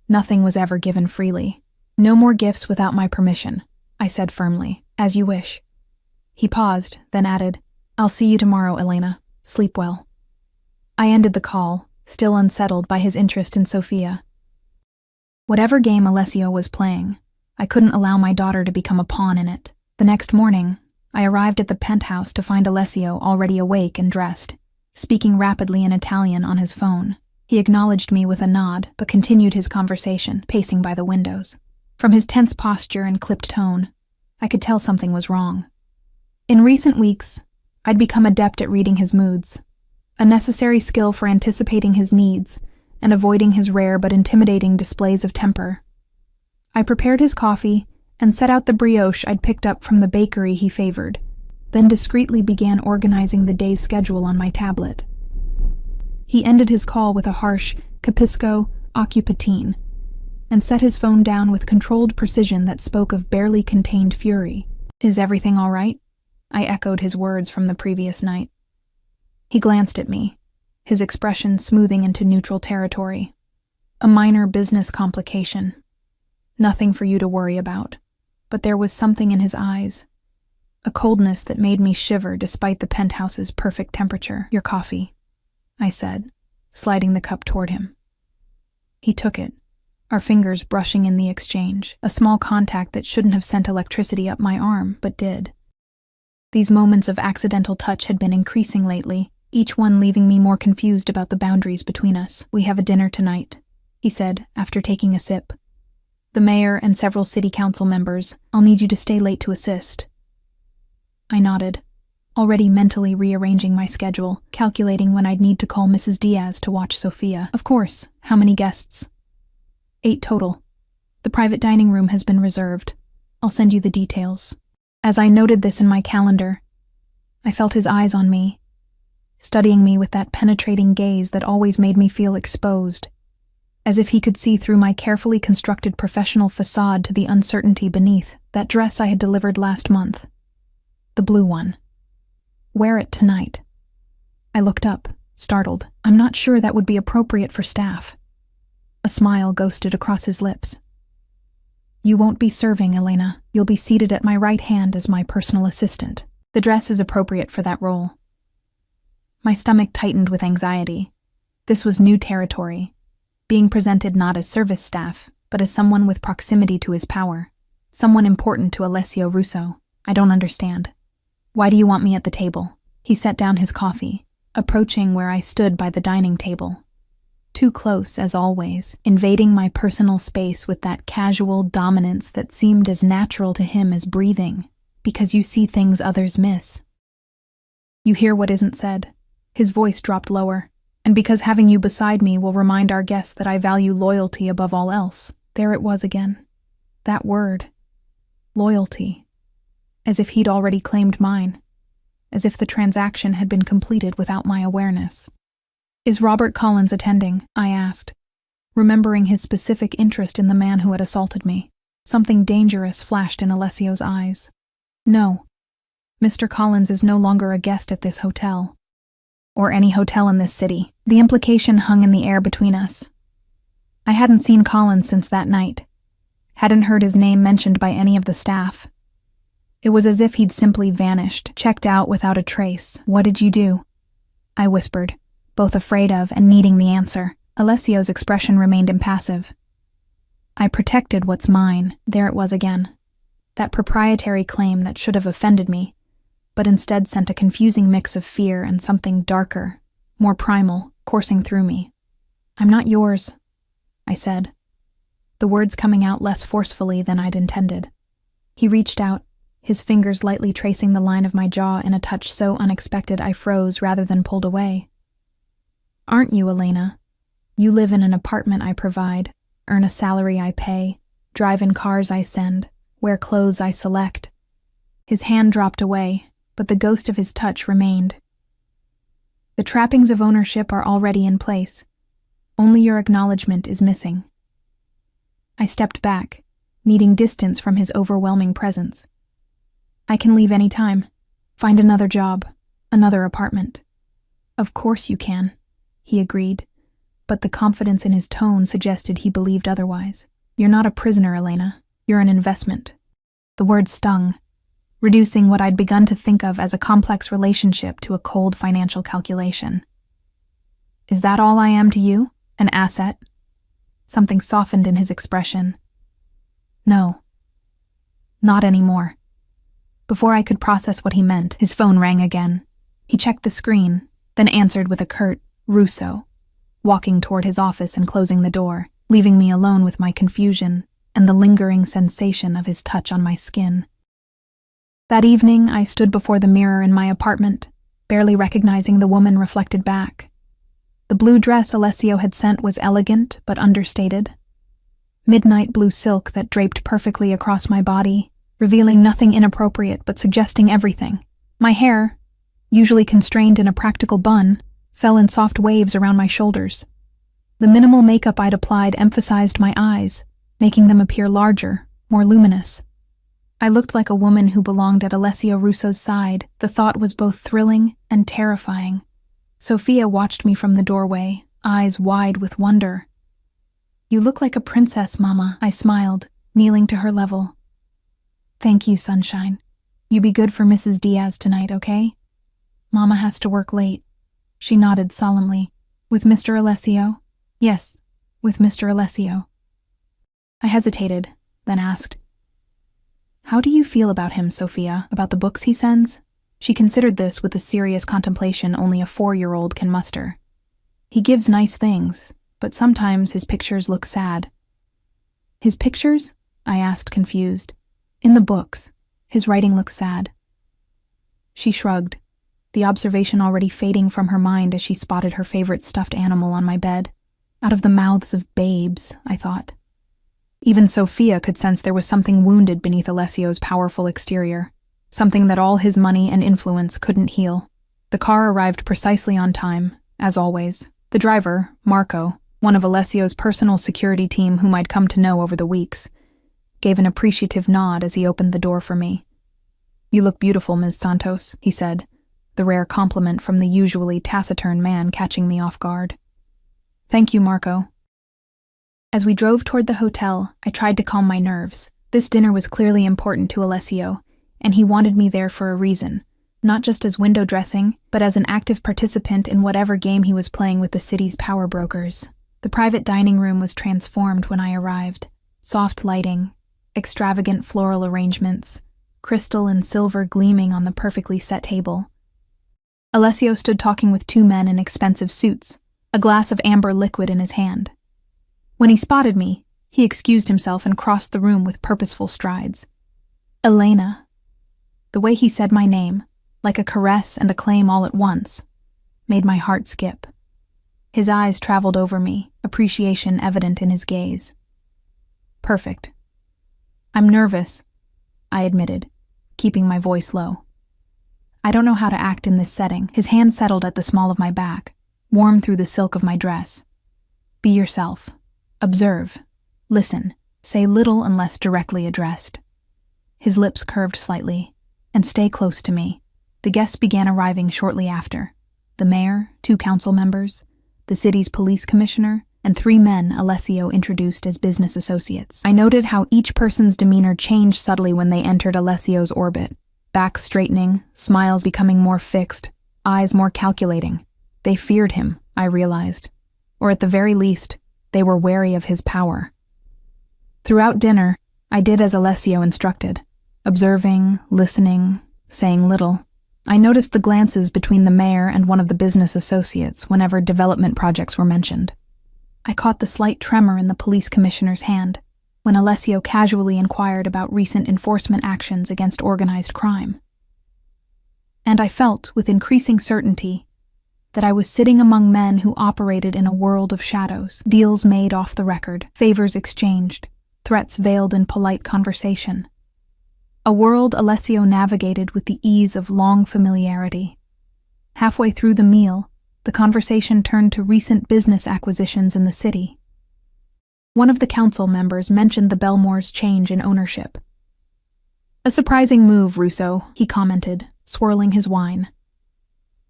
Nothing was ever given freely. No more gifts without my permission, I said firmly. As you wish. He paused, then added, I'll see you tomorrow, Elena. Sleep well. I ended the call, still unsettled by his interest in Sofia. Whatever game Alessio was playing, I couldn't allow my daughter to become a pawn in it. The next morning, I arrived at the penthouse to find Alessio already awake and dressed, speaking rapidly in Italian on his phone. He acknowledged me with a nod, but continued his conversation, pacing by the windows. From his tense posture and clipped tone, I could tell something was wrong. In recent weeks, I'd become adept at reading his moods, a necessary skill for anticipating his needs and avoiding his rare but intimidating displays of temper. I prepared his coffee and set out the brioche I'd picked up from the bakery he favored, then discreetly began organizing the day's schedule on my tablet. He ended his call with a harsh capisco occupatine and set his phone down with controlled precision that spoke of barely contained fury. Is everything all right? I echoed his words from the previous night. He glanced at me, his expression smoothing into neutral territory. A minor business complication. Nothing for you to worry about. But there was something in his eyes. A coldness that made me shiver despite the penthouse's perfect temperature. Your coffee, I said, sliding the cup toward him. He took it, our fingers brushing in the exchange, a small contact that shouldn't have sent electricity up my arm, but did. These moments of accidental touch had been increasing lately, each one leaving me more confused about the boundaries between us. We have a dinner tonight, he said, after taking a sip. The mayor and several city council members. I'll need you to stay late to assist. I nodded, already mentally rearranging my schedule, calculating when I'd need to call Mrs. Diaz to watch Sofia. Of course. How many guests? 8 total. The private dining room has been reserved. I'll send you the details. As I noted this in my calendar, I felt his eyes on me, studying me with that penetrating gaze that always made me feel exposed, as if he could see through my carefully constructed professional facade to the uncertainty beneath. That dress I had delivered last month. The blue one. Wear it tonight. I looked up, startled. I'm not sure that would be appropriate for staff. A smile ghosted across his lips. You won't be serving, Elena. You'll be seated at my right hand as my personal assistant. The dress is appropriate for that role. My stomach tightened with anxiety. This was new territory, being presented not as service staff, but as someone with proximity to his power, someone important to Alessio Russo. I don't understand. Why do you want me at the table? He set down his coffee, approaching where I stood by the dining table. Too close, as always, invading my personal space with that casual dominance that seemed as natural to him as breathing, because you see things others miss. You hear what isn't said. His voice dropped lower. And because having you beside me will remind our guests that I value loyalty above all else. There it was again. That word. Loyalty. As if he'd already claimed mine. As if the transaction had been completed without my awareness. Is Robert Collins attending? I asked, remembering his specific interest in the man who had assaulted me. Something dangerous flashed in Alessio's eyes. No. Mr. Collins is no longer a guest at this hotel. Or any hotel in this city. The implication hung in the air between us. I hadn't seen Collins since that night. Hadn't heard his name mentioned by any of the staff. It was as if he'd simply vanished, checked out without a trace. What did you do? I whispered, both afraid of and needing the answer. Alessio's expression remained impassive. I protected what's mine. There it was again. that proprietary claim that should have offended me, but instead sent a confusing mix of fear and something darker, more primal, coursing through me. "I'm not yours," I said, the words coming out less forcefully than I'd intended. He reached out, his fingers lightly tracing the line of my jaw in a touch so unexpected I froze rather than pulled away. "Aren't you, Elena? You live in an apartment I provide, earn a salary I pay, drive in cars I send, wear clothes I select." His hand dropped away, but the ghost of his touch remained. "The trappings of ownership are already in place. Only your acknowledgement is missing." I stepped back, needing distance from his overwhelming presence. "I can leave any time. Find another job, another apartment." "Of course you can," he agreed, but the confidence in his tone suggested he believed otherwise. "You're not a prisoner, Elena. You're an investment." The word stung, reducing what I'd begun to think of as a complex relationship to a cold financial calculation. "Is that all I am to you? An asset?" Something softened in his expression. "No. Not anymore." Before I could process what he meant, his phone rang again. He checked the screen, then answered with a curt, "Russo," walking toward his office and closing the door, leaving me alone with my confusion and the lingering sensation of his touch on my skin. That evening, I stood before the mirror in my apartment, barely recognizing the woman reflected back. The blue dress Alessio had sent was elegant but understated. Midnight blue silk that draped perfectly across my body, revealing nothing inappropriate but suggesting everything. My hair, usually constrained in a practical bun, fell in soft waves around my shoulders. The minimal makeup I'd applied emphasized my eyes, making them appear larger, more luminous. I looked like a woman who belonged at Alessio Russo's side. The thought was both thrilling and terrifying. Sophia watched me from the doorway, eyes wide with wonder. "You look like a princess, Mama," I smiled, kneeling to her level. "Thank you, sunshine. You be good for Mrs. Diaz tonight, okay? Mama has to work late." She nodded solemnly. "With Mr. Alessio?" "Yes, with Mr. Alessio." I hesitated, then asked, "How do you feel about him, Sophia? About the books he sends?" She considered this with the serious contemplation only a 4-year-old can muster. "He gives nice things, but sometimes his pictures look sad." "His pictures?" I asked, confused. "In the books. His writing looks sad." She shrugged, the observation already fading from her mind as she spotted her favorite stuffed animal on my bed. Out of the mouths of babes, I thought. Even Sophia could sense there was something wounded beneath Alessio's powerful exterior, something that all his money and influence couldn't heal. The car arrived precisely on time, as always. The driver, Marco, one of Alessio's personal security team whom I'd come to know over the weeks, gave an appreciative nod as he opened the door for me. "You look beautiful, Ms. Santos," he said, the rare compliment from the usually taciturn man catching me off guard. "Thank you, Marco." As we drove toward the hotel, I tried to calm my nerves. This dinner was clearly important to Alessio, and he wanted me there for a reason, not just as window dressing, but as an active participant in whatever game he was playing with the city's power brokers. The private dining room was transformed when I arrived. Soft lighting, extravagant floral arrangements, crystal and silver gleaming on the perfectly set table. Alessio stood talking with 2 men in expensive suits, a glass of amber liquid in his hand. When he spotted me, he excused himself and crossed the room with purposeful strides. "Elena." The way he said my name, like a caress and a claim all at once, made my heart skip. His eyes traveled over me, appreciation evident in his gaze. "Perfect." "I'm nervous," I admitted, keeping my voice low. "I don't know how to act in this setting." His hand settled at the small of my back, warm through the silk of my dress. "Be yourself. Observe. Listen. Say little unless directly addressed." His lips curved slightly. "And stay close to me." The guests began arriving shortly after. The mayor, 2 council members, the city's police commissioner, and 3 men Alessio introduced as business associates. I noted how each person's demeanor changed subtly when they entered Alessio's orbit. Backs straightening, smiles becoming more fixed, eyes more calculating. They feared him, I realized. Or at the very least, they were wary of his power. Throughout dinner, I did as Alessio instructed. observing, listening, saying little. I noticed the glances between the mayor and one of the business associates whenever development projects were mentioned. I caught the slight tremor in the police commissioner's hand when Alessio casually inquired about recent enforcement actions against organized crime. And I felt, with increasing certainty, that I was sitting among men who operated in a world of shadows, deals made off the record, favors exchanged, threats veiled in polite conversation. A world Alessio navigated with the ease of long familiarity. Halfway through the meal, the conversation turned to recent business acquisitions in the city. One of the council members mentioned the Belmore's change in ownership. "A surprising move, Russo," he commented, swirling his wine.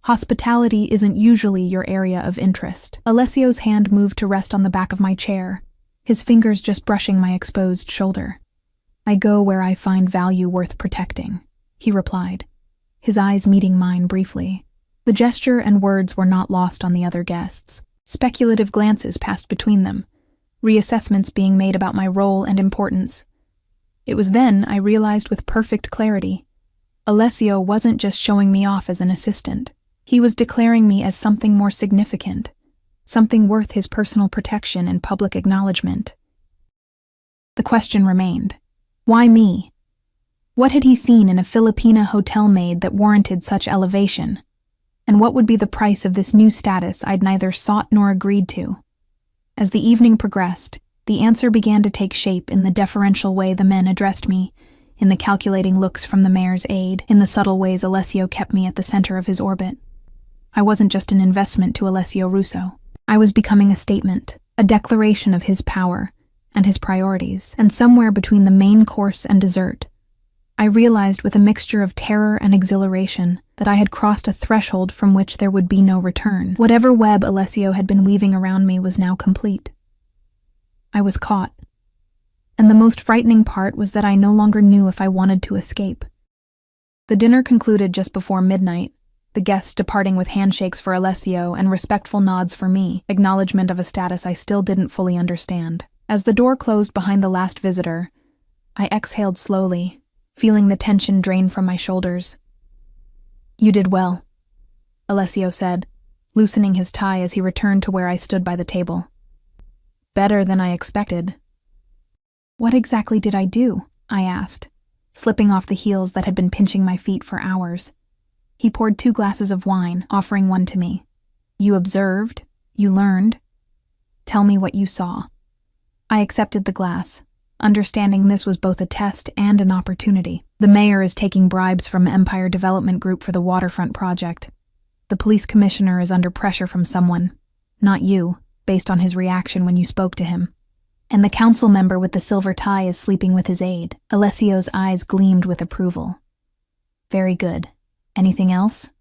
"Hospitality isn't usually your area of interest." Alessio's hand moved to rest on the back of my chair, his fingers just brushing my exposed shoulder. "I go where I find value worth protecting," he replied, his eyes meeting mine briefly. The gesture and words were not lost on the other guests. Speculative glances passed between them, reassessments being made about my role and importance. It was then I realized with perfect clarity, Alessio wasn't just showing me off as an assistant. He was declaring me as something more significant, something worth his personal protection and public acknowledgement. The question remained. Why me? What had he seen in a Filipina hotel maid that warranted such elevation? And what would be the price of this new status I'd neither sought nor agreed to? As the evening progressed, the answer began to take shape in the deferential way the men addressed me, in the calculating looks from the mayor's aide, in the subtle ways Alessio kept me at the center of his orbit. I wasn't just an investment to Alessio Russo. I was becoming a statement, a declaration of his power and his priorities, and somewhere between the main course and dessert, I realized with a mixture of terror and exhilaration that I had crossed a threshold from which there would be no return. Whatever web Alessio had been weaving around me was now complete. I was caught. And the most frightening part was that I no longer knew if I wanted to escape. The dinner concluded just before midnight, the guests departing with handshakes for Alessio and respectful nods for me, acknowledgement of a status I still didn't fully understand. As the door closed behind the last visitor, I exhaled slowly, feeling the tension drain from my shoulders. "You did well," Alessio said, loosening his tie as he returned to where I stood by the table. "Better than I expected." "What exactly did I do?" I asked, slipping off the heels that had been pinching my feet for hours. He poured 2 glasses of wine, offering one to me. "You observed, you learned. Tell me what you saw." I accepted the glass, understanding this was both a test and an opportunity. The mayor is taking bribes from Empire Development Group for the waterfront project. The police commissioner is under pressure from someone, not you, based on his reaction when you spoke to him. And the council member with the silver tie is sleeping with his aide. Alessio's eyes gleamed with approval. "Very good. Anything else?"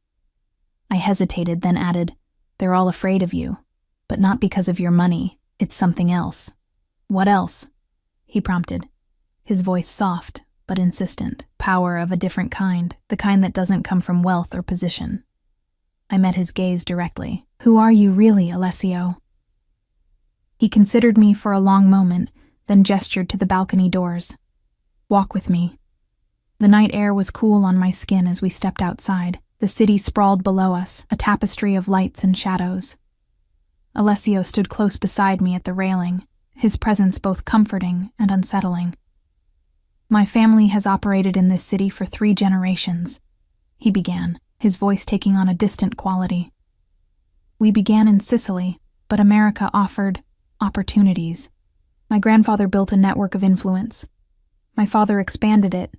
I hesitated, then added, "They're all afraid of you, but not because of your money. It's something else." "What else?" he prompted, his voice soft but insistent. "Power of a different kind, the kind that doesn't come from wealth or position." I met his gaze directly. "Who are you really, Alessio?" He considered me for a long moment, then gestured to the balcony doors. "Walk with me." The night air was cool on my skin as we stepped outside. The city sprawled below us, a tapestry of lights and shadows. Alessio stood close beside me at the railing, his presence both comforting and unsettling. "My family has operated in this city for 3 generations," he began, his voice taking on a distant quality. "We began in Sicily, but America offered opportunities. My grandfather built a network of influence. My father expanded it.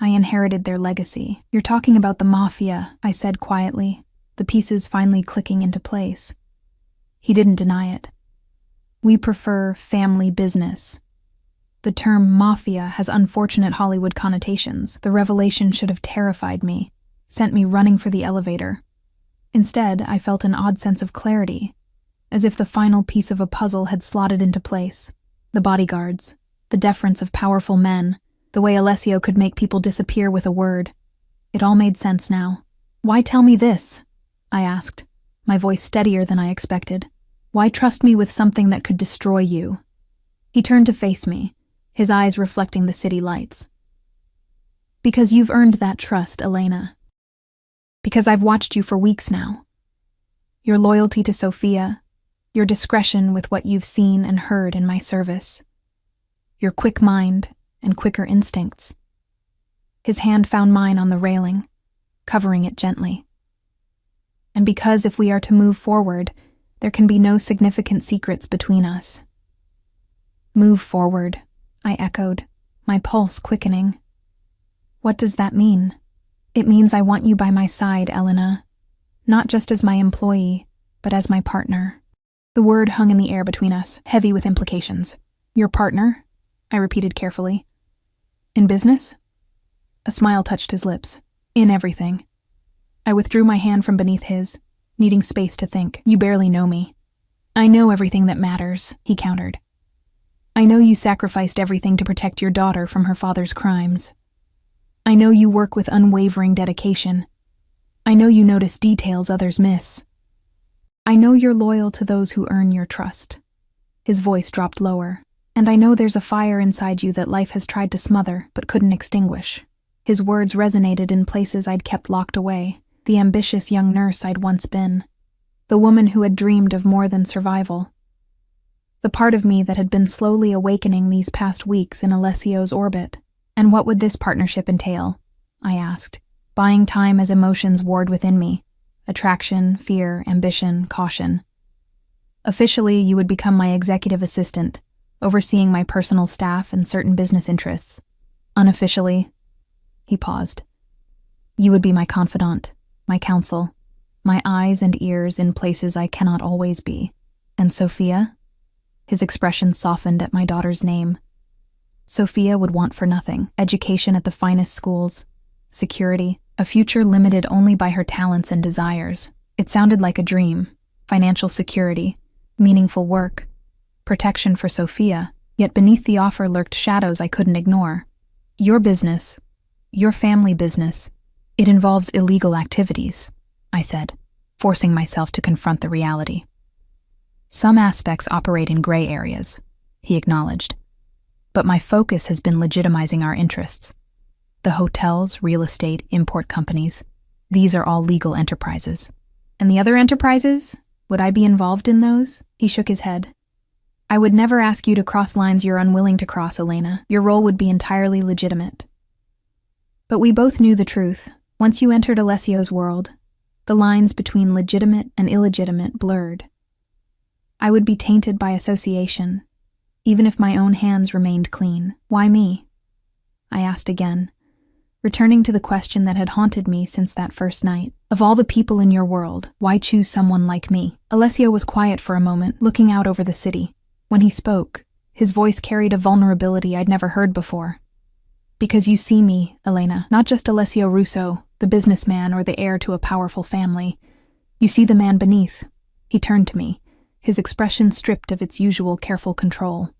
I inherited their legacy." "You're talking about the Mafia," I said quietly, the pieces finally clicking into place. He didn't deny it. "We prefer family business." The term Mafia has unfortunate Hollywood connotations. The revelation should have terrified me, sent me running for the elevator. Instead, I felt an odd sense of clarity, as if the final piece of a puzzle had slotted into place. The bodyguards, the deference of powerful men, the way Alessio could make people disappear with a word. It all made sense now. "Why tell me this?" I asked, my voice steadier than I expected. "Why trust me with something that could destroy you?" He turned to face me, his eyes reflecting the city lights. Because you've earned that trust, Elena. Because I've watched you for weeks now. Your loyalty to Sophia, your discretion with what you've seen and heard in my service, your quick mind and quicker instincts. His hand found mine on the railing, covering it gently. And because if we are to move forward, there can be no significant secrets between us. Move forward, I echoed, my pulse quickening. What does that mean? It means I want you by my side, Elena, not just as my employee, but as my partner. The word hung in the air between us, heavy with implications. Your partner? I repeated carefully. In business? A smile touched his lips. In everything. I withdrew my hand from beneath his, needing space to think. You barely know me. I know everything that matters, he countered. I know you sacrificed everything to protect your daughter from her father's crimes. I know you work with unwavering dedication. I know you notice details others miss. I know you're loyal to those who earn your trust. His voice dropped lower. And I know there's a fire inside you that life has tried to smother but couldn't extinguish. His words resonated in places I'd kept locked away, the ambitious young nurse I'd once been, the woman who had dreamed of more than survival. The part of me that had been slowly awakening these past weeks in Alessio's orbit. And what would this partnership entail? I asked, buying time as emotions warred within me. Attraction, fear, ambition, caution. Officially, you would become my executive assistant, overseeing my personal staff and certain business interests. Unofficially, he paused. You would be my confidant, my counsel, my eyes and ears in places I cannot always be. And Sophia? His expression softened at my daughter's name. Sophia would want for nothing: education at the finest schools, security, a future limited only by her talents and desires. It sounded like a dream: financial security, meaningful work, protection for Sophia, yet beneath the offer lurked shadows I couldn't ignore. Your business, your family business, it involves illegal activities, I said, forcing myself to confront the reality. Some aspects operate in gray areas, he acknowledged. But my focus has been legitimizing our interests. The hotels, real estate, import companies, these are all legal enterprises. And the other enterprises? Would I be involved in those? He shook his head. I would never ask you to cross lines you're unwilling to cross, Elena. Your role would be entirely legitimate. But we both knew the truth. Once you entered Alessio's world, the lines between legitimate and illegitimate blurred. I would be tainted by association, even if my own hands remained clean. Why me? I asked again, returning to the question that had haunted me since that first night. Of all the people in your world, why choose someone like me? Alessio was quiet for a moment, looking out over the city. When he spoke, his voice carried a vulnerability I'd never heard before. Because you see me, Elena, not just Alessio Russo, the businessman or the heir to a powerful family. You see the man beneath. He turned to me, his expression stripped of its usual careful control.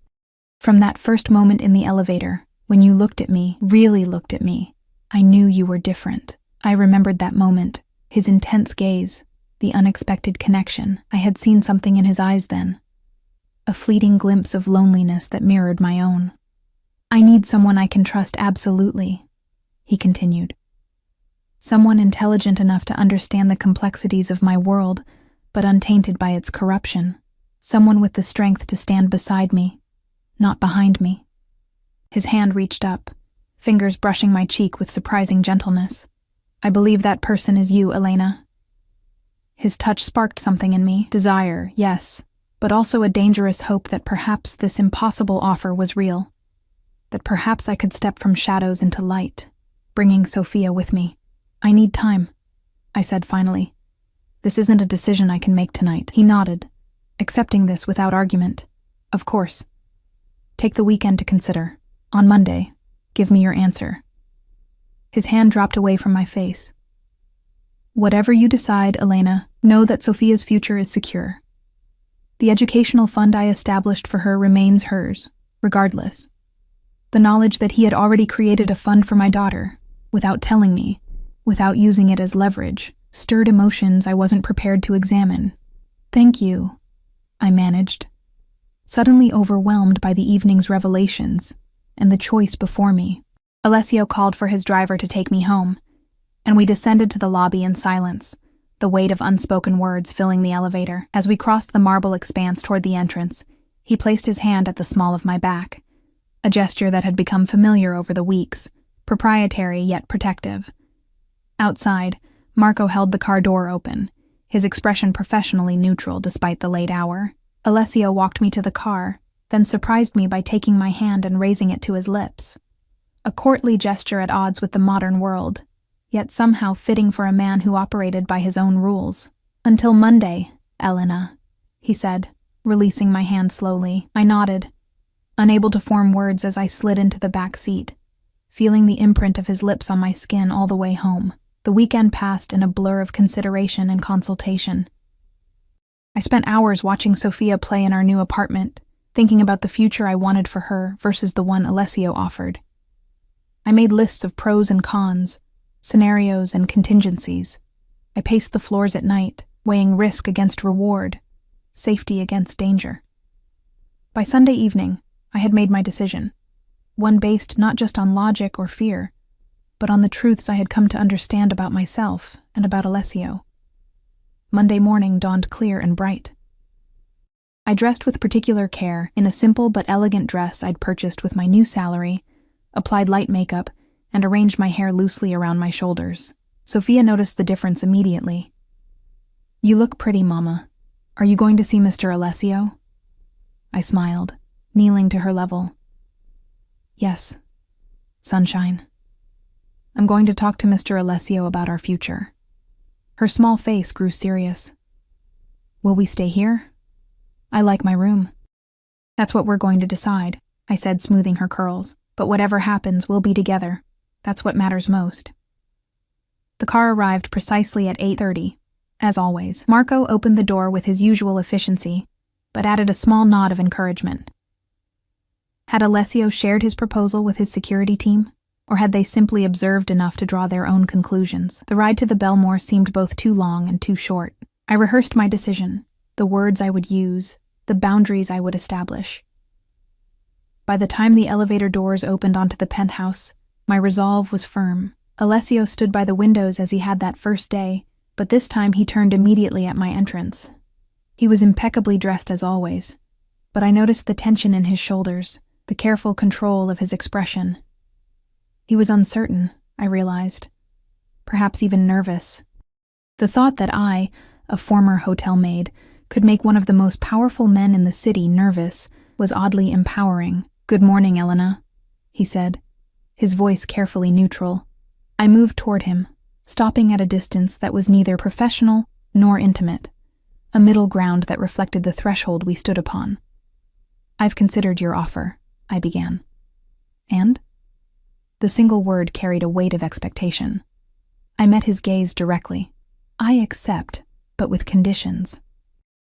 From that first moment in the elevator, when you looked at me, really looked at me, I knew you were different. I remembered that moment, his intense gaze, the unexpected connection. I had seen something in his eyes then. A fleeting glimpse of loneliness that mirrored my own. I need someone I can trust absolutely, he continued. Someone intelligent enough to understand the complexities of my world, but untainted by its corruption. Someone with the strength to stand beside me, not behind me. His hand reached up, fingers brushing my cheek with surprising gentleness. I believe that person is you, Elena. His touch sparked something in me. Desire, yes, but also a dangerous hope that perhaps this impossible offer was real. That perhaps I could step from shadows into light, bringing Sophia with me. I need time, I said finally. This isn't a decision I can make tonight. He nodded, accepting this without argument. Of course. Take the weekend to consider. On Monday, give me your answer. His hand dropped away from my face. Whatever you decide, Elena, know that Sophia's future is secure. The educational fund I established for her remains hers, regardless. The knowledge that he had already created a fund for my daughter, without telling me, without using it as leverage, stirred emotions I wasn't prepared to examine. Thank you, I managed, suddenly overwhelmed by the evening's revelations and the choice before me. Alessio called for his driver to take me home, and we descended to the lobby in silence, the weight of unspoken words filling the elevator. As we crossed the marble expanse toward the entrance, he placed his hand at the small of my back, a gesture that had become familiar over the weeks, proprietary yet protective. Outside, Marco held the car door open, his expression professionally neutral despite the late hour. Alessio walked me to the car, then surprised me by taking my hand and raising it to his lips. A courtly gesture at odds with the modern world, yet somehow fitting for a man who operated by his own rules. "Until Monday, Elena," he said, releasing my hand slowly. I nodded, unable to form words as I slid into the back seat, feeling the imprint of his lips on my skin all the way home. The weekend passed in a blur of consideration and consultation. I spent hours watching Sophia play in our new apartment, thinking about the future I wanted for her versus the one Alessio offered. I made lists of pros and cons, scenarios and contingencies. I paced the floors at night, weighing risk against reward, safety against danger. By Sunday evening, I had made my decision, one based not just on logic or fear, but on the truths I had come to understand about myself and about Alessio. Monday morning dawned clear and bright. I dressed with particular care in a simple but elegant dress I'd purchased with my new salary, applied light makeup, and arranged my hair loosely around my shoulders. Sophia noticed the difference immediately. "You look pretty, Mama. Are you going to see Mr. Alessio?" I smiled, kneeling to her level. "Yes, sunshine. I'm going to talk to Mr. Alessio about our future." Her small face grew serious. "Will we stay here? I like my room." "That's what we're going to decide," I said, smoothing her curls. "But whatever happens, we'll be together. That's what matters most." The car arrived precisely at 8:30. As always, Marco opened the door with his usual efficiency, but added a small nod of encouragement. Had Alessio shared his proposal with his security team, or had they simply observed enough to draw their own conclusions? The ride to the Belmore seemed both too long and too short. I rehearsed my decision, the words I would use, the boundaries I would establish. By the time the elevator doors opened onto the penthouse, my resolve was firm. Alessio stood by the windows as he had that first day, but this time he turned immediately at my entrance. He was impeccably dressed as always, but I noticed the tension in his shoulders, the careful control of his expression. He was uncertain, I realized, perhaps even nervous. The thought that I, a former hotel maid, could make one of the most powerful men in the city nervous was oddly empowering. "Good morning, Elena," he said, his voice carefully neutral. I moved toward him, stopping at a distance that was neither professional nor intimate, a middle ground that reflected the threshold we stood upon. "I've considered your offer," I began. "And?" The single word carried a weight of expectation. I met his gaze directly. "I accept, but with conditions."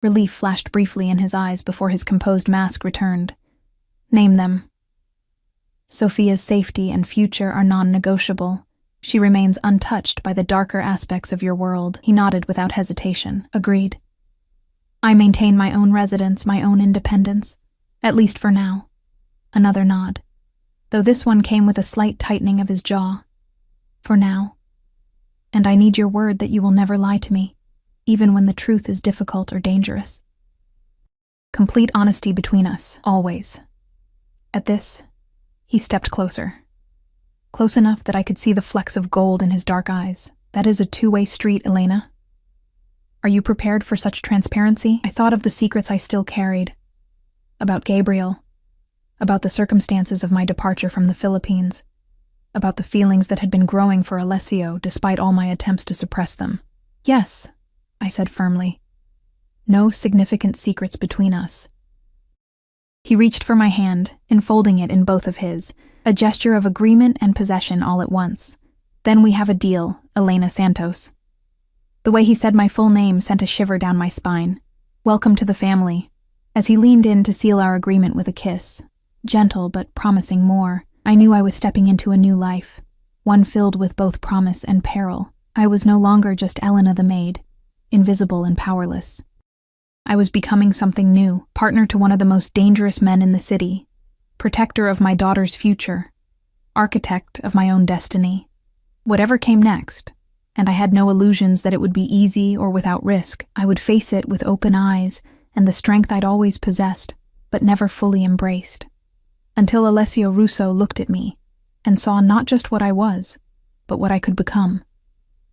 Relief flashed briefly in his eyes before his composed mask returned. "Name them." "Sophia's safety and future are non-negotiable. She remains untouched by the darker aspects of your world." He nodded without hesitation. "Agreed." "I maintain my own residence, my own independence, at least for now." Another nod, though this one came with a slight tightening of his jaw. "For now. And I need your word that you will never lie to me, even when the truth is difficult or dangerous." "Complete honesty between us, always." At this, he stepped closer. Close enough that I could see the flecks of gold in his dark eyes. "That is a two-way street, Elena. Are you prepared for such transparency?" I thought of the secrets I still carried. About Gabriel. About the circumstances of my departure from the Philippines. About the feelings that had been growing for Alessio despite all my attempts to suppress them. "Yes," I said firmly. "No significant secrets between us." He reached for my hand, enfolding it in both of his, a gesture of agreement and possession all at once. "Then we have a deal, Elena Santos." The way he said my full name sent a shiver down my spine. "Welcome to the family." As he leaned in to seal our agreement with a kiss, gentle but promising more, I knew I was stepping into a new life, one filled with both promise and peril. I was no longer just Elena the maid, invisible and powerless. I was becoming something new, partner to one of the most dangerous men in the city, protector of my daughter's future, architect of my own destiny. Whatever came next, and I had no illusions that it would be easy or without risk, I would face it with open eyes and the strength I'd always possessed, but never fully embraced. Until Alessio Russo looked at me and saw not just what I was, but what I could become.